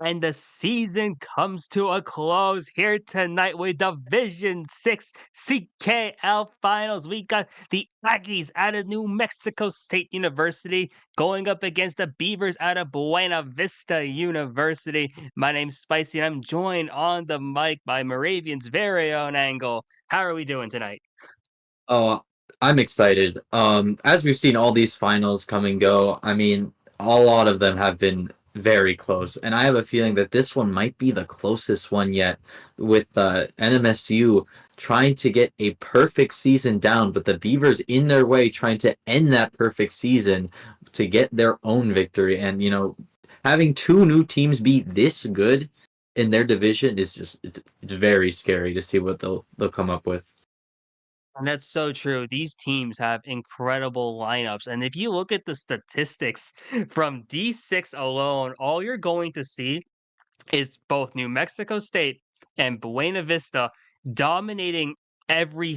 And the season comes to a close here tonight with Division 6 CKL finals. We got the Aggies out of New Mexico State University going up against the Beavers out of Buena Vista University. My name's Spicy, and I'm joined on the mic by Moravian's very own Angle. How are we doing tonight? Oh, I'm excited. As we've seen all these finals come and go, I mean, a lot of them have been very close, and I have a feeling that this one might be the closest one yet, with NMSU trying to get a perfect season down, but the Beavers in their way trying to end that perfect season to get their own victory. And having two new teams be this good in their division is just it's very scary to see what they'll come up with. And that's so true. These teams have incredible lineups. And if you look at the statistics from D6 alone, all you're going to see is both New Mexico State and Buena Vista dominating every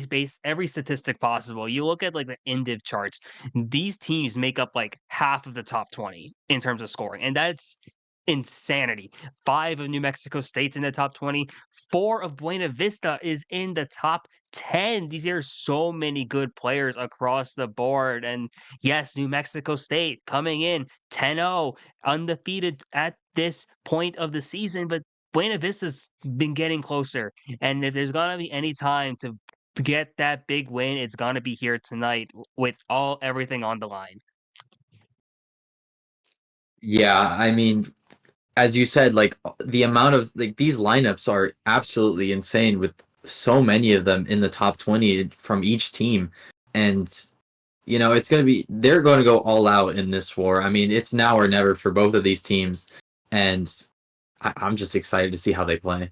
statistic possible. You look at like the indiv charts, these teams make up like half of the top 20 in terms of scoring. And that's insanity. Five of New Mexico State's in the top 20. Four of Buena Vista is in the top 10. These are so many good players across the board. And yes, New Mexico State coming in 10-0, undefeated at this point of the season, but Buena Vista's been getting closer. And if there's gonna be any time to get that big win, it's gonna be here tonight with all everything on the line. Yeah, I mean, as you said, like the amount of like these lineups are absolutely insane with so many of them in the top 20 from each team. And it's going to be they're going to go all out in this war. I mean, it's now or never for both of these teams, and I'm just excited to see how they play.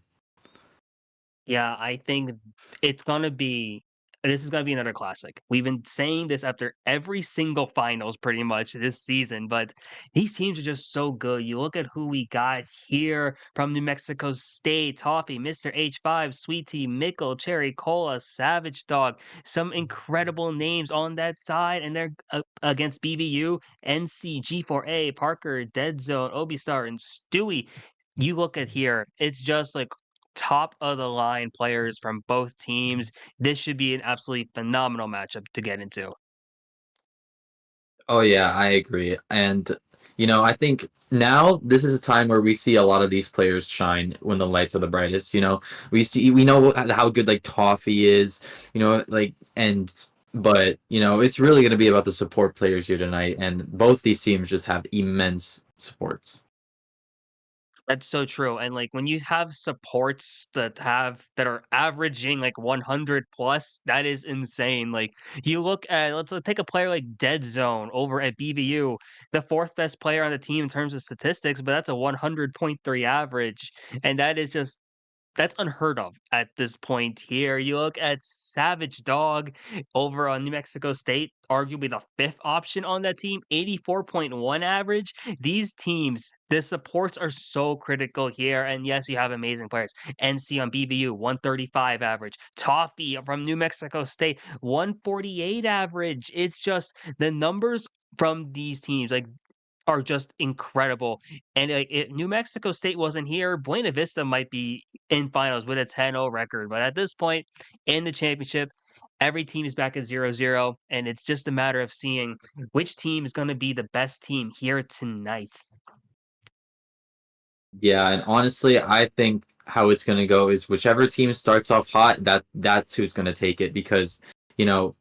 Yeah, I think it's gonna be this is gonna be another classic. We've been saying this after every single finals pretty much this season, but these teams are just so good. You look at who we got here from New Mexico State, Toffee, Mr. H5, Sweet Tea, Mickle, Cherry Cola, Savage Dog, some incredible names on that side, and they're against BVU, NC, G4A, Parker, Dead Zone, Obi Star, and Stewie. You look at here, it's just like top of the line players from both teams. This should be an absolutely phenomenal matchup to get into. Oh yeah, I agree. And I think now this is a time where we see a lot of these players shine when the lights are the brightest. We know how good like Toffee is, like and but it's really going to be about the support players here tonight, and both these teams just have immense supports. That's so true. And like when you have supports that are averaging like 100 plus, that is insane. Like you look at let's take a player like Dead Zone over at BVU, the fourth best player on the team in terms of statistics, but that's a 100.3 average. And that is just that's unheard of at this point here. You look at Savage Dog over on New Mexico State, arguably the fifth option on that team, 84.1 average. These teams, the supports are so critical here. And yes, you have amazing players. NC on BVU, 135 average. Toffee from New Mexico State, 148 average. It's just the numbers from these teams, like are just incredible. And if New Mexico State wasn't here, Buena Vista might be in finals with a 10-0 record. But at this point in the championship, every team is back at 0-0, and it's just a matter of seeing which team is going to be the best team here tonight. Yeah, and honestly, I think how it's going to go is whichever team starts off hot, that's who's going to take it because you know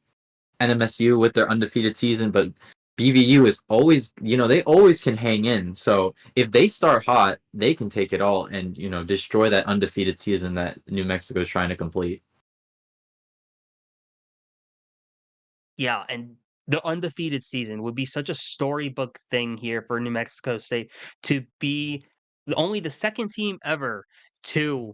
NMSU with their undefeated season, but BVU is always, they always can hang in. So if they start hot, they can take it all and, destroy that undefeated season that New Mexico is trying to complete. Yeah, and the undefeated season would be such a storybook thing here for New Mexico State to be only the second team ever to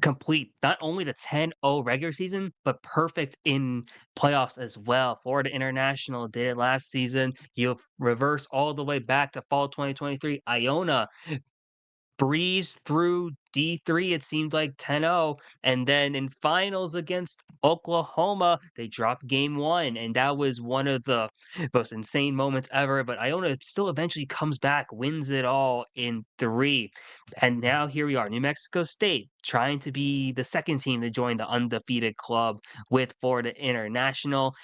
complete not only the 10-0 regular season, but perfect in playoffs as well. Florida International did it last season. You reverse all the way back to fall 2023. Iona breezed through D3, it seemed like 10-0, and then in finals against Oklahoma, they dropped game 1, and that was one of the most insane moments ever, but Iona still eventually comes back, wins it all in 3. And now here we are, New Mexico State trying to be the second team to join the undefeated club with Florida International.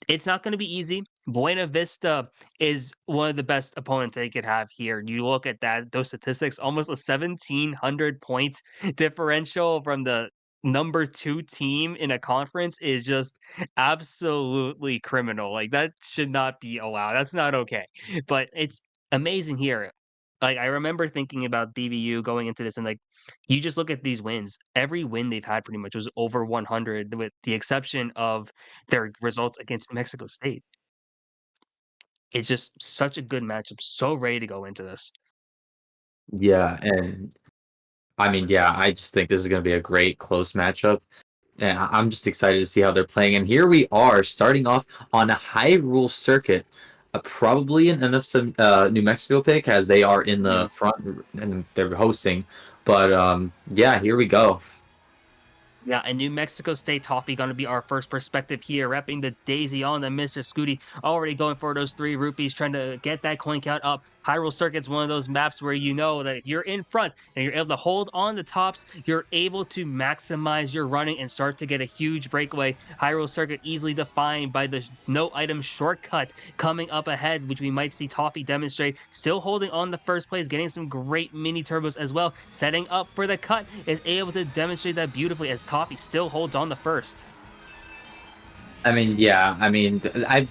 It's not going to be easy. Buena Vista is one of the best opponents they could have here. You look at those statistics, almost a 1,700 points differential from the number 2 team in a conference is just absolutely criminal. Like, that should not be allowed. That's not okay. But it's amazing here. Like, I remember thinking about BVU going into this and, like, you just look at these wins. Every win they've had pretty much was over 100 with the exception of their results against New Mexico State. It's just such a good matchup, so ready to go into this. Yeah, and I mean, yeah, I just think this is going to be a great close matchup. And I'm just excited to see how they're playing. And here we are starting off on a high rule circuit, probably an NFC New Mexico pick as they are in the Mhm. front and they're hosting. But yeah, here we go. Yeah, and New Mexico State Toffee gonna be our first perspective here, repping the Daisy on the Mr. Scooty, already going for those 3 rupees, trying to get that coin count up. Hyrule Circuit's one of those maps where you know that if you're in front and you're able to hold on the tops, you're able to maximize your running and start to get a huge breakaway. Hyrule Circuit easily defined by the no item shortcut coming up ahead, which we might see Toffee demonstrate. Still holding on the first place, getting some great mini turbos as well. Setting up for the cut, is able to demonstrate that beautifully as Toffee still holds on the first. I mean, yeah, I mean,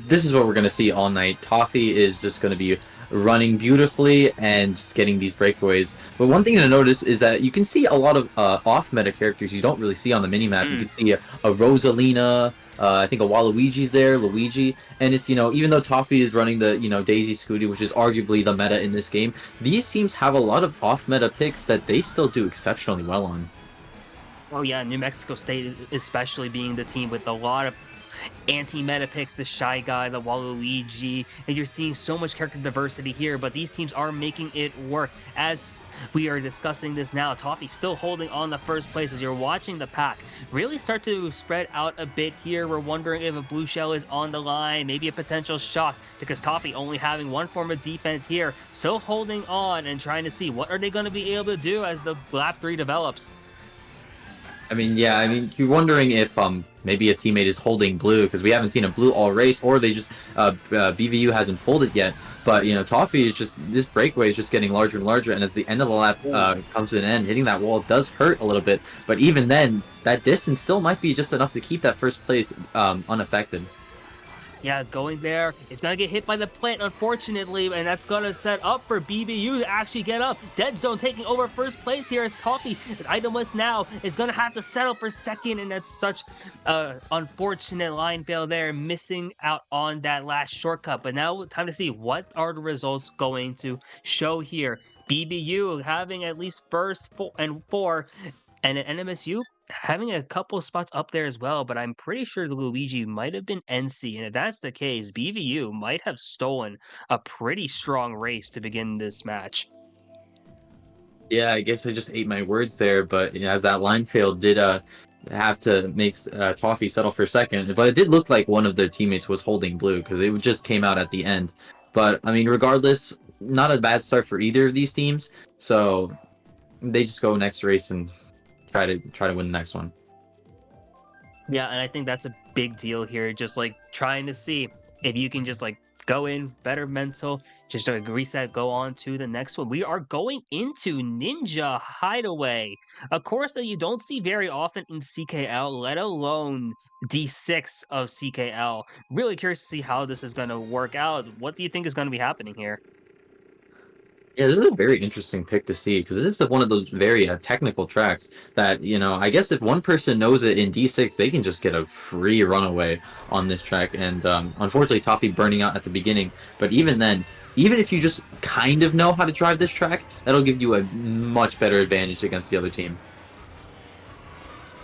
this is what we're going to see all night. Toffee is just going to be running beautifully and just getting these breakaways. But one thing to notice is that you can see a lot of off-meta characters you don't really see on the minimap. You Mm. can see a Rosalina, I think a Waluigi's there, Luigi, and it's, even though Toffee is running the, Daisy Scooty, which is arguably the meta in this game, these teams have a lot of off-meta picks that they still do exceptionally well on. Oh yeah, New Mexico State especially being the team with a lot of anti-meta picks, the Shy Guy, the Waluigi, and you're seeing so much character diversity here, but these teams are making it work. As we are discussing this now, Toffee still holding on the first place as you're watching the pack really start to spread out a bit here. We're wondering if a blue shell is on the line, maybe a potential shock, because Toffee only having one form of defense here, still holding on and trying to see what are they going to be able to do as the lap 3 develops. I mean, yeah, I mean, you're wondering if maybe a teammate is holding blue because we haven't seen a blue all race, or they just BVU hasn't pulled it yet. But Toffee is just this breakaway is just getting larger and larger, and as the end of the lap comes to an end, hitting that wall does hurt a little bit. But even then, that distance still might be just enough to keep that first place unaffected. Yeah, going there, it's gonna get hit by the plant, unfortunately, and that's gonna set up for BVU to actually get up. Dead Zone taking over first place here as Toffee, itemless now, is gonna have to settle for second, and that's such unfortunate line fail there, missing out on that last shortcut. But now, time to see what are the results going to show here. BVU having at least first 4 and an NMSU having a couple spots up there as well, but I'm pretty sure the Luigi might have been NC, and if that's the case, BVU might have stolen a pretty strong race to begin this match. Yeah, I guess I just ate my words there, but as that line fail did have to make Toffee settle for second, but it did look like one of their teammates was holding blue because it just came out at the end. But I mean, regardless, not a bad start for either of these teams. So they just go next race and try to win the next one. Yeah, and I think that's a big deal here. Just like trying to see if you can just like go in better mental, just like reset, go on to the next one. We are going into Ninja Hideaway, a course that you don't see very often in CKL, let alone D6 of CKL. Really curious to see how this is going to work out. What do you think is going to be happening here? Yeah, this is a very interesting pick to see because this is one of those very technical tracks that, I guess if one person knows it in D6, they can just get a free runaway on this track. And unfortunately, Toffee burning out at the beginning. But even then, even if you just kind of know how to drive this track, that'll give you a much better advantage against the other team.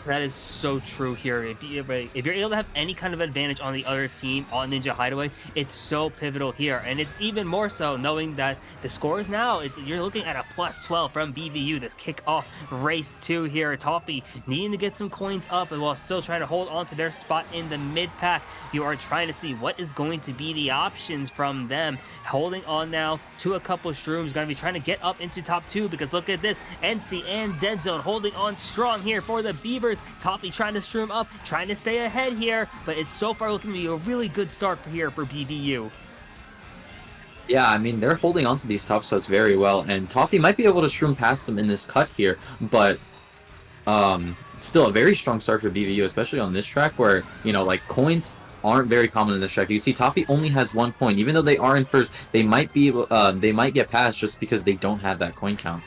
That is so true here. If you're able to have any kind of advantage on the other team on Ninja Hideaway, it's so pivotal here, and it's even more so knowing that the scores now. You're looking at a +12 from BVU to kick off race 2 here. Toffee needing to get some coins up, and while still trying to hold on to their spot in the mid pack, you are trying to see what is going to be the options from them. Holding on now to a couple shrooms, going to be trying to get up into top 2 because look at this, NC and Dead Zone holding on strong here for the Beavers. Toffee trying to shroom up, trying to stay ahead here, but it's so far looking to be a really good start here for BVU. Yeah, I mean, they're holding on to these top studs very well, and Toffee might be able to shroom past them in this cut here, but still a very strong start for BVU, especially on this track where, like, coins aren't very common in this track. You see Toffee only has 1 coin. Even though they are in first, they might be able, they might get past just because they don't have that coin count.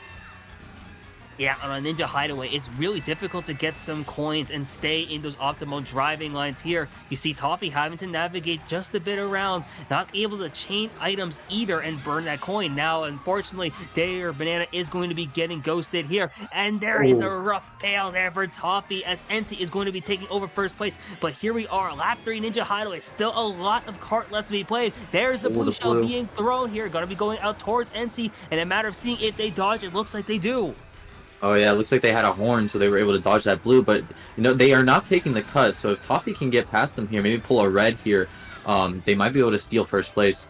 Yeah, on a Ninja Hideaway, it's really difficult to get some coins and stay in those optimal driving lines here. You see Toffee having to navigate just a bit around, not able to chain items either and burn that coin. Now, unfortunately, their banana is going to be getting ghosted here, and there is a Oh. rough fail there for Toffee as NC is going to be taking over first place. But here we are, lap 3 Ninja Hideaway, still a lot of kart left to be played. There's the Oh, blue the shell blue. being thrown here, going to be going out towards NC, and a matter of seeing if they dodge. It looks like they do. Oh yeah, it looks like they had a horn, so they were able to dodge that blue. But they are not taking the cut. So if Toffee can get past them here, maybe pull a red here, they might be able to steal first place.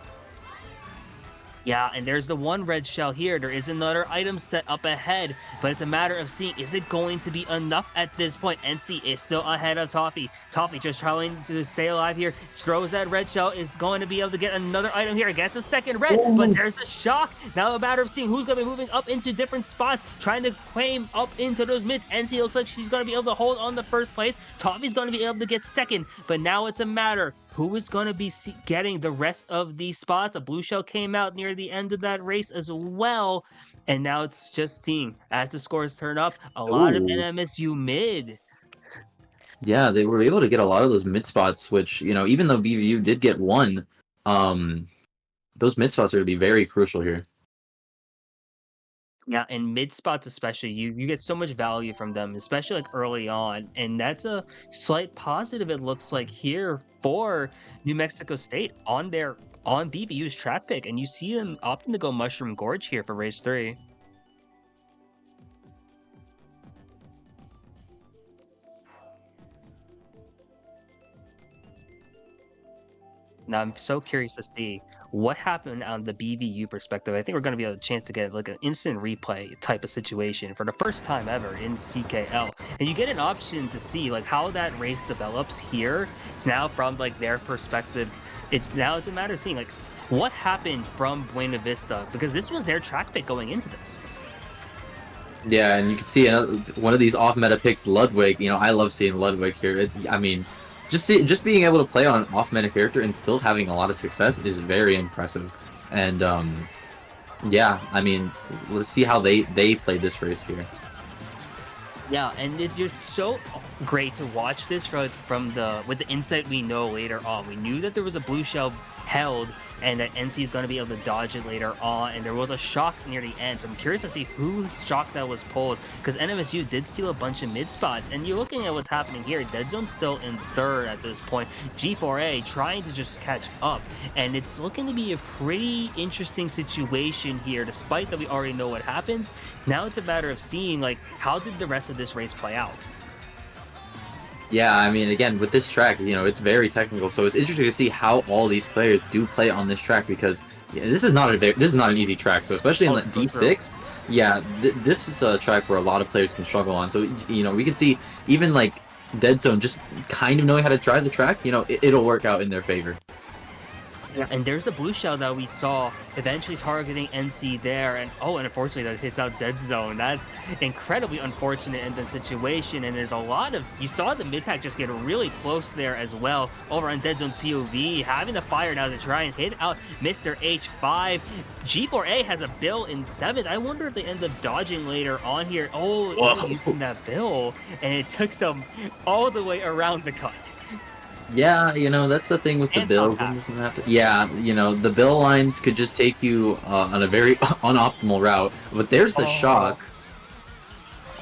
Yeah, and there's the one red shell here. There is another item set up ahead, but it's a matter of seeing, is it going to be enough at this point? NC is still ahead of Toffee. Toffee just trying to stay alive here. Throws that red shell, is going to be able to get another item here. Gets a second red, but Oh. there's a shock. Now a matter of seeing who's going to be moving up into different spots, trying to claim up into those mids. NC looks like she's going to be able to hold on to first place. Toffee's going to be able to get second, but now it's a matter who is going to be getting the rest of these spots. A blue shell came out near the end of that race as well. And now it's just seeing as the scores turn up, a lot of Ooh. NMSU mid. Yeah, they were able to get a lot of those mid spots, which, even though BVU did get one, um, those mid spots are going to be very crucial here. Yeah, and mid spots especially, you get so much value from them, especially like early on, and that's a slight positive. It looks like here for New Mexico State on BBU's track pick, and you see them opting to go Mushroom Gorge here for race 3. Now I'm so curious to see what happened on the BVU perspective. I think we're going to be able a chance to get like an instant replay type of situation for the first time ever in CKL, and you get an option to see like how that race develops here. Now from like their perspective, it's a matter of seeing like what happened from Buena Vista because this was their track pick going into this. Yeah, and you can see one of these off-meta picks, Ludwig. I love seeing Ludwig here. I mean, just being able to play on an off-meta character and still having a lot of success is very impressive. And yeah, I mean, let's see how they played this race here. Yeah, and it's so great to watch this with the insight we know later on. We knew that there was a blue shell held and that NC is going to be able to dodge it later on, and there was a shock near the end. So I'm curious to see whose shock that was pulled because NMSU did steal a bunch of mid spots, and you're looking at what's happening here. Dead Zone's still in third at this point. G4A trying to just catch up, and it's looking to be a pretty interesting situation here, despite that we already know what happens. Now it's a matter of seeing like how did the rest of this race play out. Yeah, I mean, again, with this track, it's very technical, so it's interesting to see how all these players do play on this track because this is not an easy track. So especially in the D6, yeah, this is a track where a lot of players can struggle on. So we can see even like Dead Zone just kind of knowing how to drive the track. It'll work out in their favor. Yeah, and there's the blue shell that we saw eventually targeting NC there, and unfortunately that hits out Dead Zone. That's incredibly unfortunate in the situation, and there's a lot of, you saw the mid pack just get really close there as well over on Dead Zone's POV, having to fire now to try and hit out Mr. H5. G4A has a bill in 7th. I wonder if they end up dodging later on here. Using that bill, and it took some all the way around the cut. Yeah, that's the thing with the bill. Yeah, the bill lines could just take you on a very unoptimal route. But there's the shock.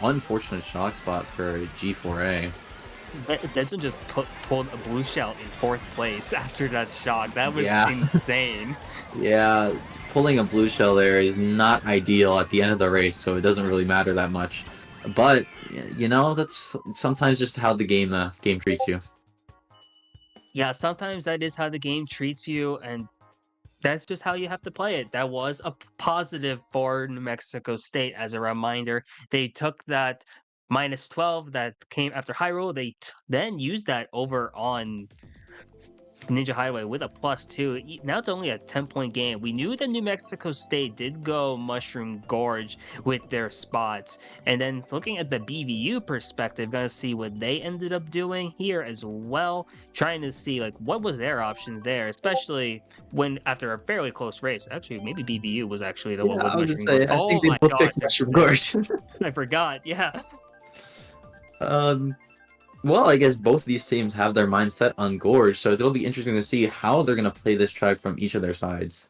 unfortunate shock spot for G4A. Denson just pulled a blue shell in 4th place after that shock. That was Yeah, insane. yeah, pulling a blue shell there is not ideal at the end of the race, so it doesn't really matter that much. But you know, that's sometimes just how the game treats you. Yeah, sometimes that is how the game treats you, and that's just how you have to play it. That was a positive for New Mexico State. As a reminder, they took that -12 that came after Hyrule. They then used that over on Ninja Highway with a +2. Now it's only a 10-point game. We knew that New Mexico State did go Mushroom Gorge with their spots. And then looking at the BVU perspective, gonna see what they ended up doing here as well. Trying to see like what was their options there, especially when after a fairly close race. Actually, maybe BVU was actually the one Yeah, with I was gonna Mushroom Gorge. say, I think Oh they my both gosh, picked Mushroom I Gorge. I forgot. Yeah. um, well, I guess both these teams have their mindset on Gorge, so it'll be interesting to see how they're gonna play this track from each of their sides.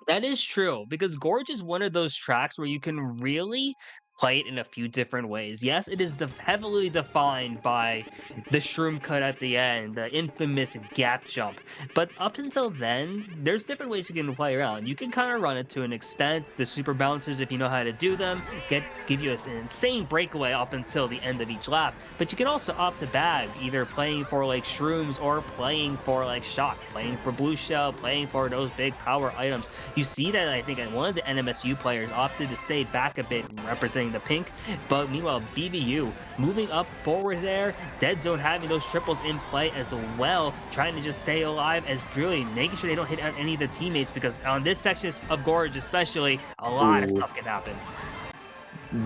That is true because Gorge is one of those tracks where you can really play it in a few different ways. Yes, it is heavily defined by the shroom cut at the end, the infamous gap jump. But up until then, there's different ways you can play around. You can kind of run it to an extent. The super bouncers, if you know how to do them, give you an insane breakaway up until the end of each lap. But you can also opt to bag, either playing for like shrooms or playing for like shock, playing for blue shell, playing for those big power items. You see that I think one of the NMSU players opted to stay back a bit representing the pink, but meanwhile BVU moving up forward there, Dead Zone having those triples in play as well, trying to just stay alive as really making sure they don't hit out any of the teammates because on this section of Gorge especially, a lot of Ooh. stuff can happen.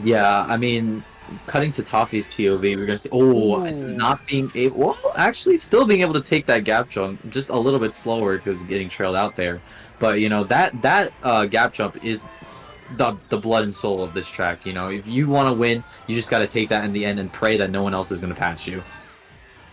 Yeah, I mean, cutting to Toffee's POV, we're gonna see. Oh, Ooh. not being able. Well, actually, still being able to take that gap jump, just a little bit slower because getting trailed out there. But you know that gap jump is the blood and soul of this track. You know, if you want to win, you just got to take that in the end and pray that no one else is gonna pass you.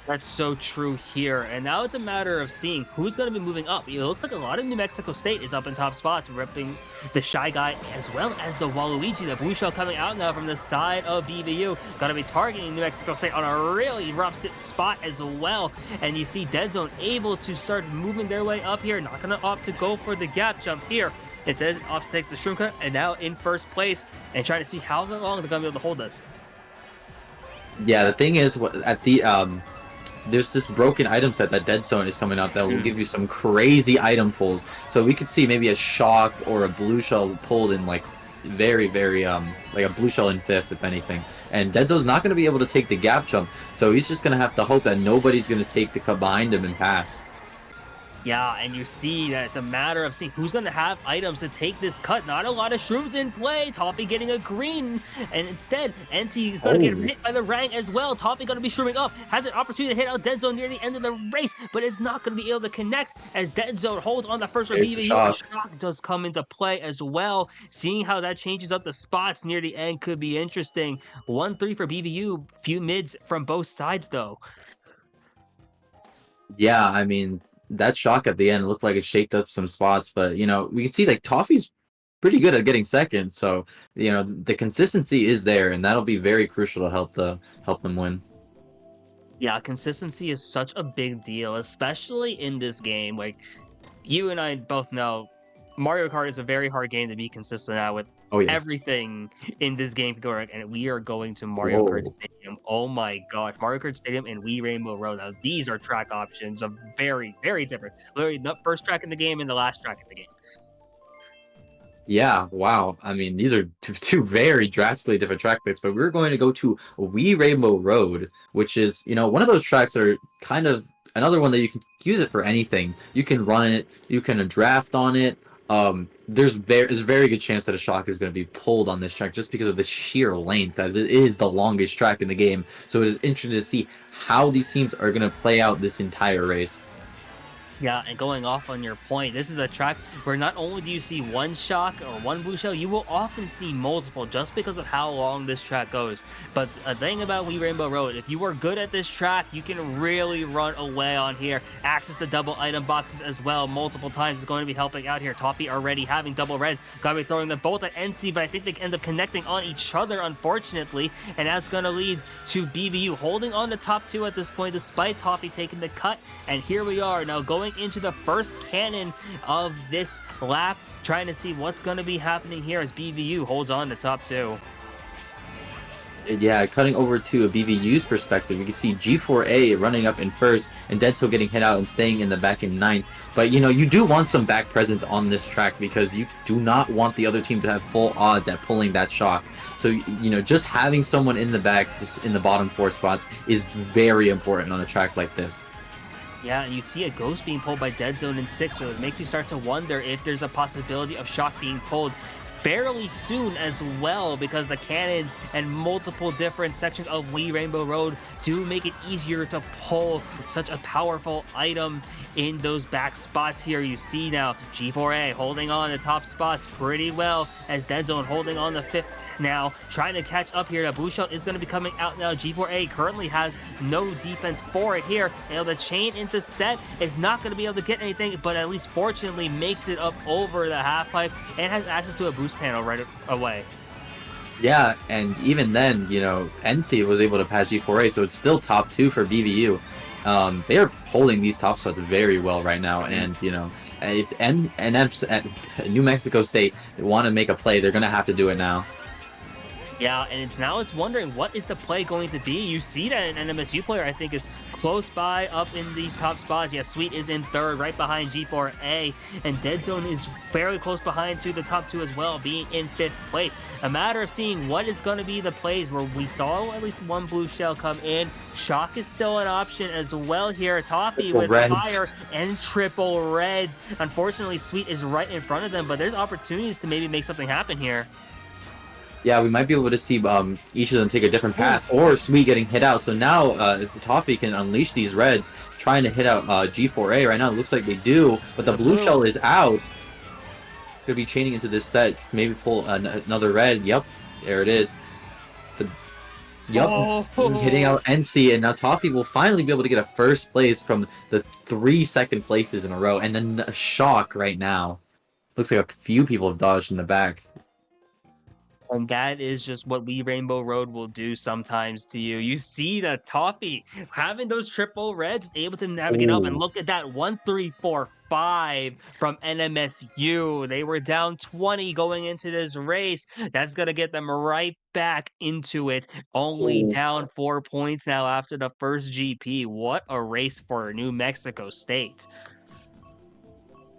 That's so true here, and now it's a matter of seeing who's going to be moving up. It looks like a lot of New Mexico State is up in top spots, ripping the Shy Guy as well as the Waluigi. The blue shell coming out now from the side of BVU. Going to be targeting New Mexico State on a really rough spot as well. And you see Dead Zone able to start moving their way up here. Not going to opt to go for the gap jump here. It says Ops takes the shroom cut and now in first place and trying to see how long they're going to be able to hold us. Yeah, the thing is, at the there's this broken item set that Dead Zone is coming up that will give you some crazy item pulls. So we could see maybe a shock or a blue shell pulled in like very like a blue shell in 5th if anything. And Dead Zone's not going to be able to take the gap jump, so he's just going to have to hope that nobody's going to take the cut behind him and pass. Yeah, and you see that it's a matter of seeing who's going to have items to take this cut. Not a lot of shrooms in play. Toffee getting a green, and instead, NC is going to get Oh, hit by the rank as well. Toffee going to be shrooming up. Has an opportunity to hit out Dead Zone near the end of the race, but it's not going to be able to connect as Dead Zone holds on the first for there's a BVU. A shock. shock does come into play as well. Seeing how that changes up the spots near the end could be interesting. 1-3 for BVU. Few mids from both sides, though. Yeah, I mean, that shock at the end looked like it shaped up some spots, but you know, we can see like Toffee's pretty good at getting second, so you know, the consistency is there, and that'll be very crucial to help them win. Yeah, consistency is such a big deal, especially in this game. Like, you and I both know Mario Kart is a very hard game to be consistent at with Oh yeah. everything in this game going, and we are going to Mario Kart Whoa. Stadium. Oh my gosh, Mario Kart Stadium and Wii Rainbow Road. Now, these are track options of very different. Literally, the first track in the game and the last track in the game. Yeah, wow. I mean, these are two very drastically different track picks, but we're going to go to Wee Rainbow Road, which is, you know, one of those tracks that are kind of another one that you can use it for anything. You can run it, you can draft on it. There's a very good chance that a shock is going to be pulled on this track just because of the sheer length, as it is the longest track in the game. So it is interesting to see how these teams are going to play out this entire race. Yeah, and going off on your point, this is a track where not only do you see one shock or one blue shell, you will often see multiple just because of how long this track goes. But a thing about Wee Rainbow Road, if you are good at this track, you can really run away on here. Access the double item boxes as well multiple times is going to be helping out here. Toppy already having double reds, gotta be throwing them both at NC, but I think they end up connecting on each other, unfortunately, and that's gonna lead to BVU holding on the top two at this point, despite Toppy taking the cut. And here we are now going into the first cannon of this lap, trying to see what's going to be happening here as BVU holds on to top two. Yeah, cutting over to a BVU's perspective, you can see G4A running up in first and Denso getting hit out and staying in the back in ninth. But, you do want some back presence on this track because you do not want the other team to have full odds at pulling that shock. So, just having someone in the back, just in the bottom four spots, is very important on a track like this. Yeah, and you see a ghost being pulled by Dead Zone in six, so it makes you start to wonder if there's a possibility of shock being pulled fairly soon as well, because the cannons and multiple different sections of Wee Rainbow Road do make it easier to pull such a powerful item in those back spots here. You see now G4A holding on the top spots pretty well as Dead Zone holding on the fifth now, trying to catch up here. The blue shell is going to be coming out now. G4A currently has no defense for it here. And the chain into set is not going to be able to get anything, but at least fortunately makes it up over the half pipe and has access to a boost panel right away. Yeah, and even then, NC was able to pass G4A, so it's still top two for BVU. They are holding these top spots very well right now, and if NMS at New Mexico State want to make a play, they're gonna have to do it now. Yeah, and now it's wondering what is the play going to be. You see that an NMSU player, I think, is close by up in these top spots. Yeah, Sweet is in third, right behind G4A, and Dead Zone is fairly close behind to the top two as well, being in fifth place. A matter of seeing what is going to be the plays where we saw at least one blue shell come in. Shock is still an option as well here. Toppy Triple with reds. fire and triple reds. Unfortunately, Sweet is right in front of them, but there's opportunities to maybe make something happen here. Yeah, we might be able to see each of them take a different path, or Sweet getting hit out. So now Toffee can unleash these reds, trying to hit out G4A. Right now, it looks like they do, but the blue shell is out. Could be chaining into this set, maybe pull another red. Yep, there it is. Yep, hitting out NC, and now Toffee will finally be able to get a first place from the 3 second places in a row, and then a shock right now. Looks like a few people have dodged in the back. And that is just what Wee Rainbow Road will do sometimes to you. You see the Toffee having those triple reds, able to navigate up, and Ooh. look at that 1-3-4-5 from NMSU. They were down 20 going into this race. That's going to get them right back into it. Only Ooh. down 4 points now after the first GP. What a race for New Mexico State.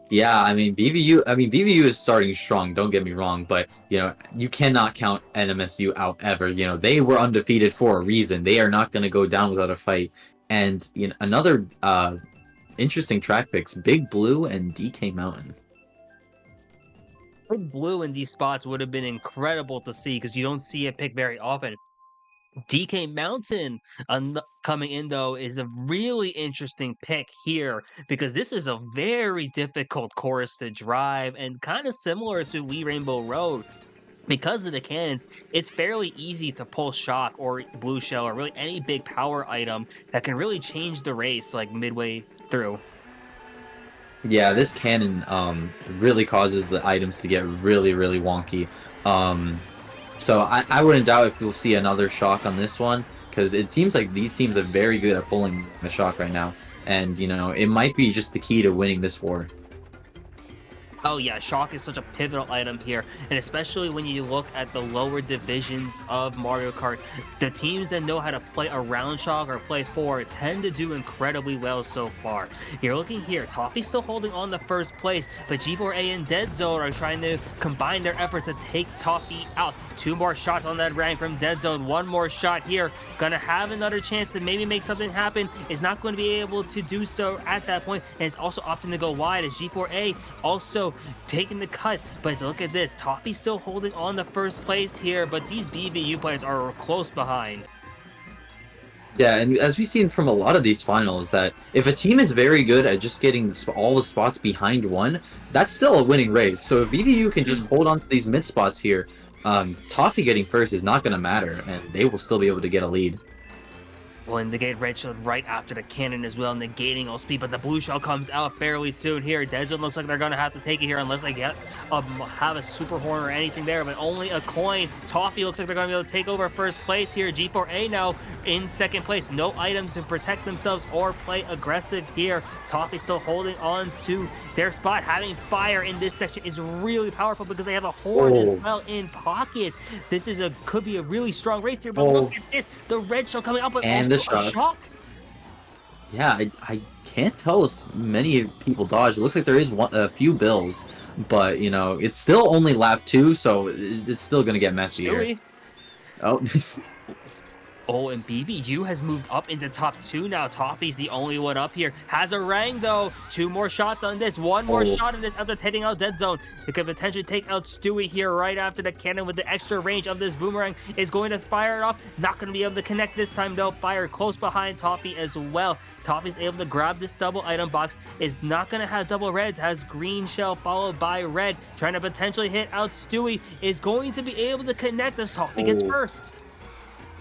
Yeah, I mean BVU is starting strong, don't get me wrong, but you cannot count NMSU out ever. They were undefeated for a reason. They are not going to go down without a fight. And another interesting track picks, Big Blue and DK Mountain. Big Blue in these spots would have been incredible to see because you don't see it pick very often. DK Mountain coming in though is a really interesting pick here because this is a very difficult course to drive and kind of similar to Wee Rainbow Road. Because of the cannons, it's fairly easy to pull shock or blue shell or really any big power item that can really change the race like midway through. Yeah, this cannon really causes the items to get really, really wonky. So I wouldn't doubt if we'll see another shock on this one, because it seems like these teams are very good at pulling the shock right now. And, it might be just the key to winning this war. Oh yeah, shock is such a pivotal item here, and especially when you look at the lower divisions of Mario Kart, the teams that know how to play around shock or play forward tend to do incredibly well so far. You're looking here, Toffee's still holding on to first place, but G4A and Dead Zone are trying to combine their efforts to take Toffee out. 2 more shots on that rank from Dead Zone, 1 more shot here, gonna have another chance to maybe make something happen, is not going to be able to do so at that point, and it's also opting to go wide as G4A also taking the cut. But look at this, Toffee's still holding on to first place here, but these BVU players are close behind. Yeah, and as we've seen from a lot of these finals, that if a team is very good at just getting all the spots behind one, that's still a winning race. So if BVU can just hold on to these mid spots here, Toffee getting first is not going to matter, and they will still be able to get a lead. Well, and the gate red shield right after the cannon as well, negating all speed, but the blue shell comes out fairly soon here. Dead Zone looks like they're gonna have to take it here unless they have a super horn or anything there, but only a coin. Toffee looks like they're gonna be able to take over first place here. G4A now in second place. No item to protect themselves or play aggressive here. Toffee still holding on to their spot. Having fire in this section is really powerful because they have a horn as Oh, well in pocket. This is could be a really strong race here, but look oh, at this. The red shell coming up, but and the also a shock. shock. Yeah, I can't tell if many people dodged. It looks like there is a few bills, but you know it's still only lap two, so it's still gonna get messy here. Stewie. Oh, Oh, and BVU has moved up into top two now. Toffee's the only one up here. Has a rang though. Two more shots on this. One more oh, shot on this after taking out Dead Zone. It could potentially take out Stewie here right after the cannon with the extra range of this boomerang is going to fire it off. Not going to be able to connect this time though. Fire close behind Toffee as well. Toffee's able to grab this double item box. Is not going to have double reds. Has green shell followed by red. Trying to potentially hit out Stewie. Is going to be able to connect as Toffee gets oh. first.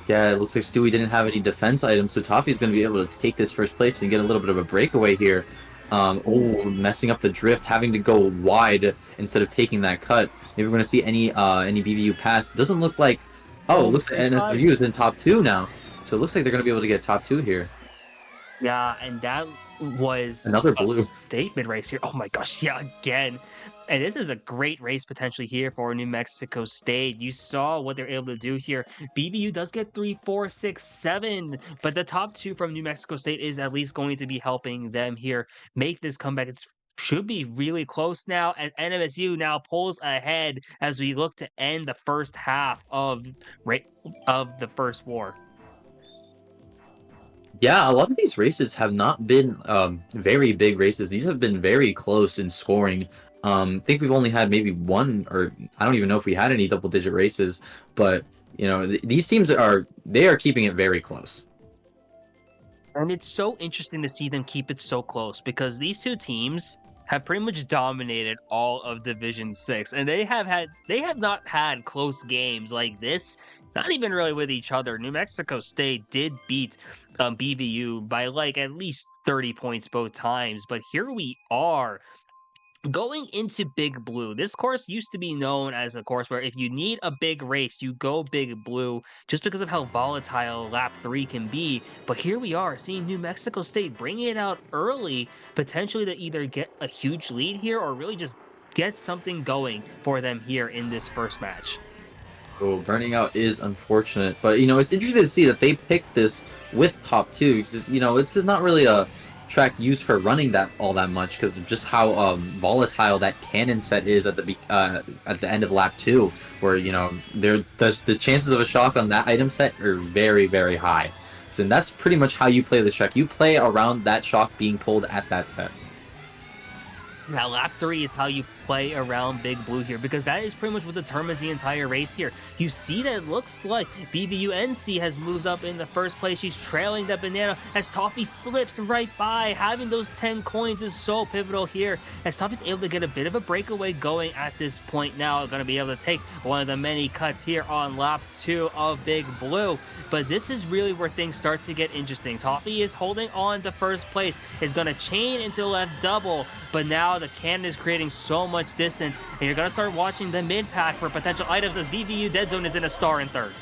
Yeah, it looks like Stewie didn't have any defense items, so Toffee's going to be able to take this first place and get a little bit of a breakaway here. Oh, messing up the drift, having to go wide instead of taking that cut. Maybe we're going to see any BVU pass. Doesn't look like... Oh, it Oh, looks like great shot. NMSU is in top two now. So it looks like they're going to be able to get top two here. Yeah, and that was Another a blue. statement race here. Oh my gosh, yeah, again. And this is a great race potentially here for New Mexico State. You saw what they're able to do here. BBU does get 3, 4, 6, 7, but the top two from New Mexico State is at least going to be helping them here make this comeback. It should be really close now, and NMSU now pulls ahead as we look to end the first half ra- of the first war. Yeah, a lot of these races have not been very big races. These have been very close in scoring. I think we've only had maybe one, or I don't even know if we had any double-digit races. But you know, these teams are keeping it very close. And it's so interesting to see them keep it so close because these two teams have pretty much dominated all of Division 6 and they have not had close games like this, not even really with each other. New Mexico State did beat BVU by like at least 30 points both times, but here we are going into Big Blue. This course used to be known as a course where if you need a big race, you go Big Blue just because of how volatile lap 3 can be. But here we are seeing New Mexico State bringing it out early, potentially to either get a huge lead here or really just get something going for them here in this first match. So burning out is unfortunate, but you know it's interesting to see that they picked this with top two because you know it's just not really a track used for running that all that much because of just how volatile that cannon set is at the end of lap two, where you know the chances of a shock on that item set are very high. So that's pretty much how you play this track. You play around that shock being pulled at that set. Now, lap 3 is how you play around Big Blue here, because that is pretty much what determines the entire race here. You see that it looks like BVUNC has moved up in the first place. She's trailing the banana as Toffee slips right by. Having those 10 coins is so pivotal here, as Toffee's able to get a bit of a breakaway going at this point now. Going to be able to take one of the many cuts here on lap 2 of Big Blue. But this is really where things start to get interesting. Toffee is holding on to first place, is going to chain into the left double, but now the cannon is creating so much distance, and you're going to start watching the mid-pack for potential items as BVU Dead Zone is in a star in third.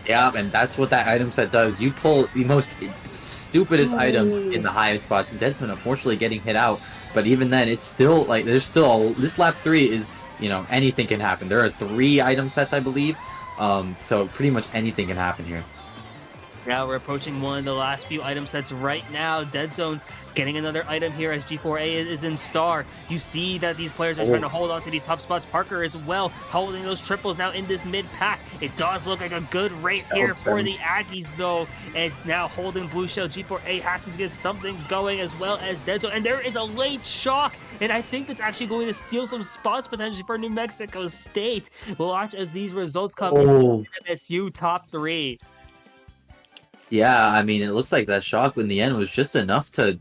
Yeah, and that's what that item set does. You pull the most stupidest items in the highest spots. Deadsman unfortunately getting hit out, but even then, it's still like there's still this lap 3 is anything can happen. There are 3 item sets, I believe, so pretty much anything can happen here. Now we're approaching one of the last few item sets right now. Dead Zone getting another item here as G4A is in star. You see that these players are trying to hold on to these top spots. Parker as well, holding those triples now in this mid-pack. It does look like a good race here for the Aggies, though. It's now holding Blue Shell. G4A has to get something going as well as Dead Zone. And there is a late shock, and I think that's actually going to steal some spots potentially for New Mexico State. We'll watch as these results come in Oh, NMSU top 3. Yeah, I mean, it looks like that shock in the end was just enough to,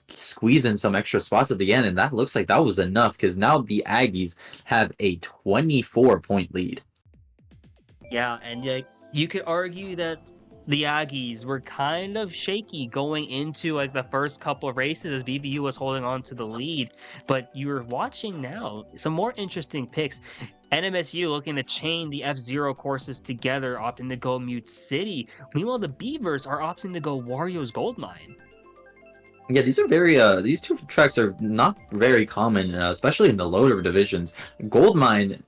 squeeze in some extra spots at the end, and that looks like that was enough because now the Aggies have a 24-point lead. Yeah, and like you could argue that the Aggies were kind of shaky going into like the first couple of races as BVU was holding on to the lead. But you're watching now some more interesting picks. NMSU looking to chain the F-Zero courses together, opting to go Mute City. Meanwhile, the Beavers are opting to go Wario's Gold Mine. Yeah, these two tracks are not very common, especially in the lower divisions. Goldmine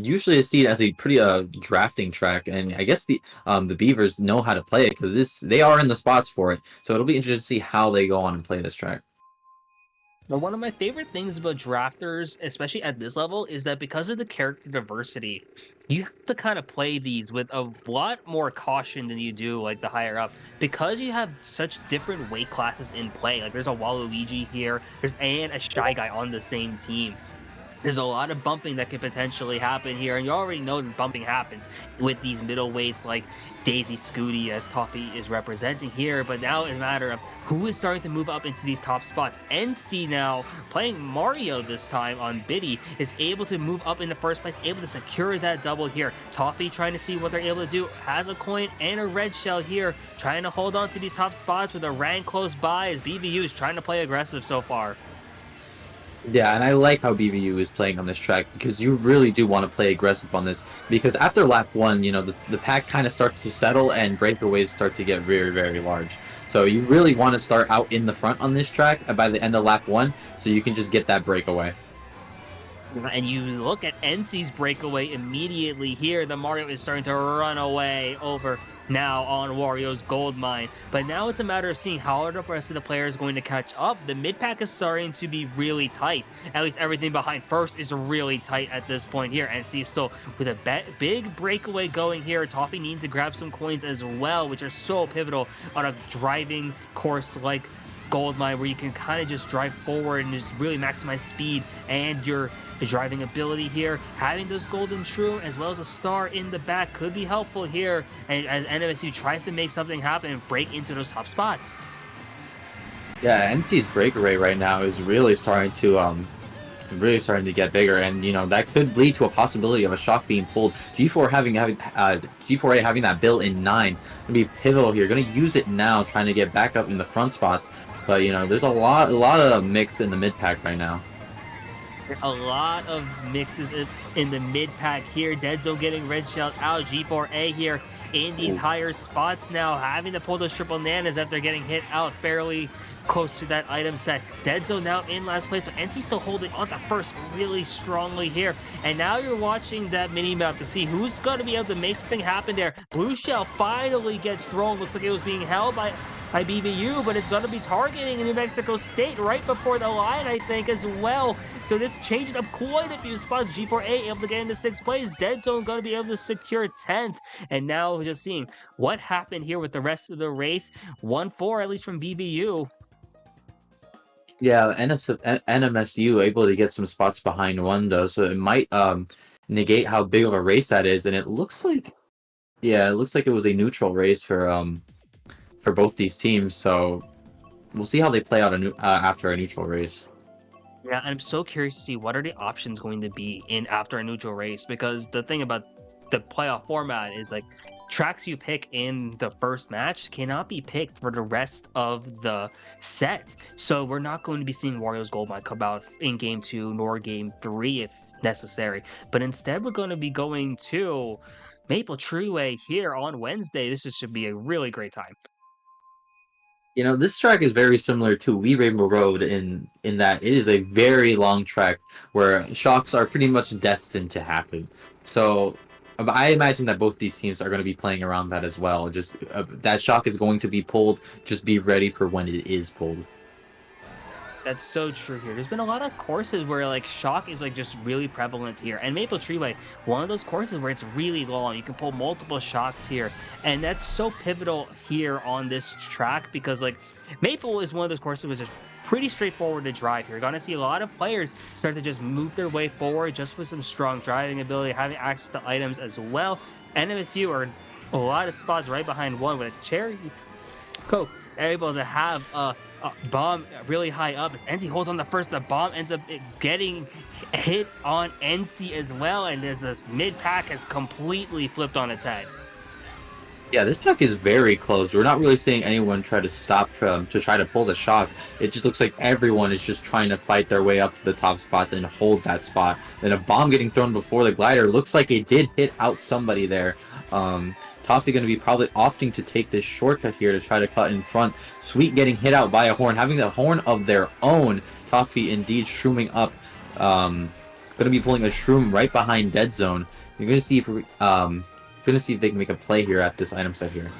usually is seen as a pretty drafting track, and I guess the Beavers know how to play it because this they are in the spots for it. So it'll be interesting to see how they go on and play this track. Now, one of my favorite things about drafters, especially at this level, is that because of the character diversity, you have to kind of play these with a lot more caution than you do like the higher up because you have such different weight classes in play. Like there's a Waluigi here, there's and a Shy Guy on the same team. There's a lot of bumping that could potentially happen here, and you already know that bumping happens with these middleweights like Daisy Scooty, as Toffee is representing here. But now it's a matter of who is starting to move up into these top spots. NC now playing Mario this time on Biddy is able to move up in the first place, able to secure that double here. Toffee trying to see what they're able to do, has a coin and a red shell here, trying to hold on to these top spots with a rank close by as BVU is trying to play aggressive so far. Yeah, and I like how BVU is playing on this track because you really do want to play aggressive on this because after lap one, the pack kind of starts to settle and breakaways start to get very, very large. So you really want to start out in the front on this track by the end of lap one so you can just get that breakaway. And you look at NC's breakaway immediately here. The Mario is starting to run away over now on Wario's Gold Mine. But now it's a matter of seeing how the rest of the players going to catch up. The mid pack is starting to be really tight. At least everything behind first is really tight at this point here. NC is still with a big breakaway going here. Toffee needs to grab some coins as well, which are so pivotal on a driving course like Gold Mine, where you can kind of just drive forward and just really maximize speed and your driving ability here. Having those golden true as well as a star in the back could be helpful here, and as NMSU tries to make something happen and break into those top spots. Yeah, NC's breakaway right now is really starting to get bigger, and that could lead to a possibility of a shock being pulled. G4A having that built in 9 would be pivotal here. Going to use it now, trying to get back up in the front spots. But there's a lot of mix in the mid pack right now. A lot of mixes in the mid pack here. Dead Zone getting red shelled out. G4A here in these Ooh. higher spots now, having to pull those triple nanas after getting hit out fairly close to that item set. Dead Zone now in last place, but NC still holding on to first really strongly here. And now you're watching that mini map to see who's going to be able to make something happen there. Blue Shell finally gets thrown. Looks like it was being held by BVU, but it's going to be targeting New Mexico State right before the line, I think, as well. So this changed up quite a few spots. G4A able to get into 6th place. Dead Zone going to be able to secure 10th. And now we're just seeing what happened here with the rest of the race. 1-4, at least from BVU. Yeah, NMSU able to get some spots behind one though, so it might negate how big of a race that is. And it looks like, yeah, it looks like it was a neutral race for both these teams. So we'll see how they play out after a neutral race. Yeah, I'm so curious to see what are the options going to be in after a neutral race, because the thing about the playoff format is like tracks you pick in the first match cannot be picked for the rest of the set. So we're not going to be seeing Wario's Gold Mine come out in game 2 nor game 3 if necessary. But instead we're going to be going to Maple Treeway here on Wednesday. Should be a really great time. This track is very similar to Wee Rainbow Road in that it is a very long track where shocks are pretty much destined to happen. So I imagine that both these teams are going to be playing around that as well. Just that shock is going to be pulled. Just be ready for when it is pulled. That's so true here. There's been a lot of courses where like shock is like just really prevalent here. And Maple Treeway, one of those courses where it's really long. You can pull multiple shocks here. And that's so pivotal here on this track because like Maple is one of those courses which is pretty straightforward to drive here. You're gonna see a lot of players start to just move their way forward just with some strong driving ability, having access to items as well. NMSU are a lot of spots right behind one with a cherry Coke able to have a bomb really high up. As NC holds on the first, the bomb ends up getting hit on NC as well, and as this mid pack has completely flipped on its head. Yeah, this pack is very close. We're not really seeing anyone try to stop to try to pull the shock. It just looks like everyone is just trying to fight their way up to the top spots and hold that spot. Then a bomb getting thrown before the glider looks like it did hit out somebody there. Toffee going to be probably opting to take this shortcut here to try to cut in front. Sweet getting hit out by a horn, having a horn of their own. Toffee indeed shrooming up. Going to be pulling a shroom right behind Dead Zone. You're going to see if gonna see if they can make a play here at this item set here.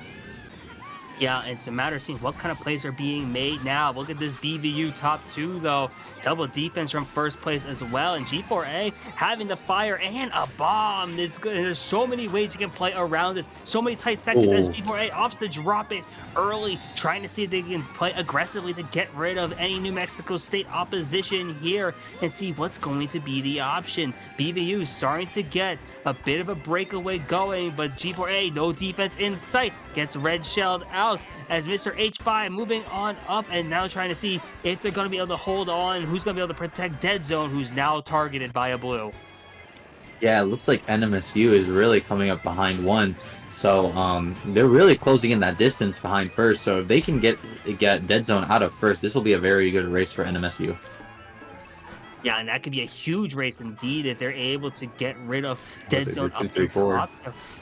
Yeah, it's a matter of seeing what kind of plays are being made now. Look at this BVU top 2, though. Double defense from first place as well. And G4A having the fire and a bomb. There's so many ways you can play around this. So many tight sections as Oh, G4A opts to drop it early, trying to see if they can play aggressively to get rid of any New Mexico State opposition here and see what's going to be the option. BVU starting to get a bit of a breakaway going, but G4A, no defense in sight, gets red shelled out as Mr. H5 moving on up and now trying to see if they're going to be able to hold on, who's going to be able to protect Dead Zone, who's now targeted by a blue. yeah, it looks like NMSU is really coming up behind one. So they're really closing in that distance behind first. So if they can get Dead Zone out of first, this will be a very good race for NMSU. Yeah, and that could be a huge race indeed if they're able to get rid of Was Dead it your Zone two, up three, four? top.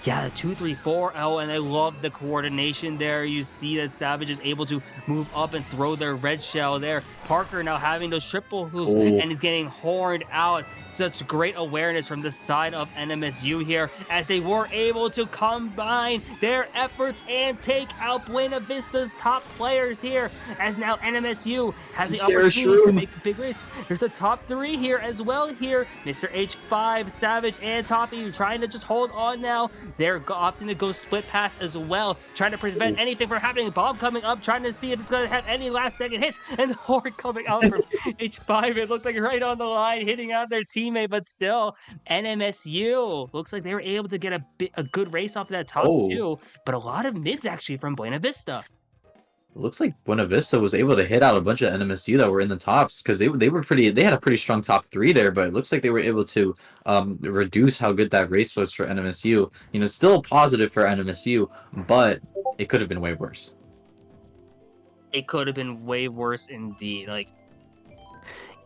Yeah, the 2-3-4. Oh, and I love the coordination there. You see that Savage is able to move up and throw their red shell there. Parker now having those triples Oh, and is getting horned out. Such great awareness from the side of NMSU here as they were able to combine their efforts and take out Buena Vista's top players here as now NMSU has the Sarah opportunity to Shroom. make a big race. There's the top 3 here as well here. Mr. H5, Savage, and Toppy trying to just hold on now. They're opting to go split pass as well, trying to prevent anything from happening. Bomb coming up, trying to see if it's going to have any last second hits, and the horde coming out from H5. It looked like right on the line, hitting out their teammate, but still, NMSU looks like they were able to get a good race off of that top Oh, 2, but a lot of mids actually from Buena Vista. looks like Buena Vista was able to hit out a bunch of NMSU that were in the tops because they had a pretty strong top three there, but it looks like they were able to reduce how good that race was for NMSU. You know, still positive for NMSU, but it could have been way worse. It could have been way worse indeed. Like,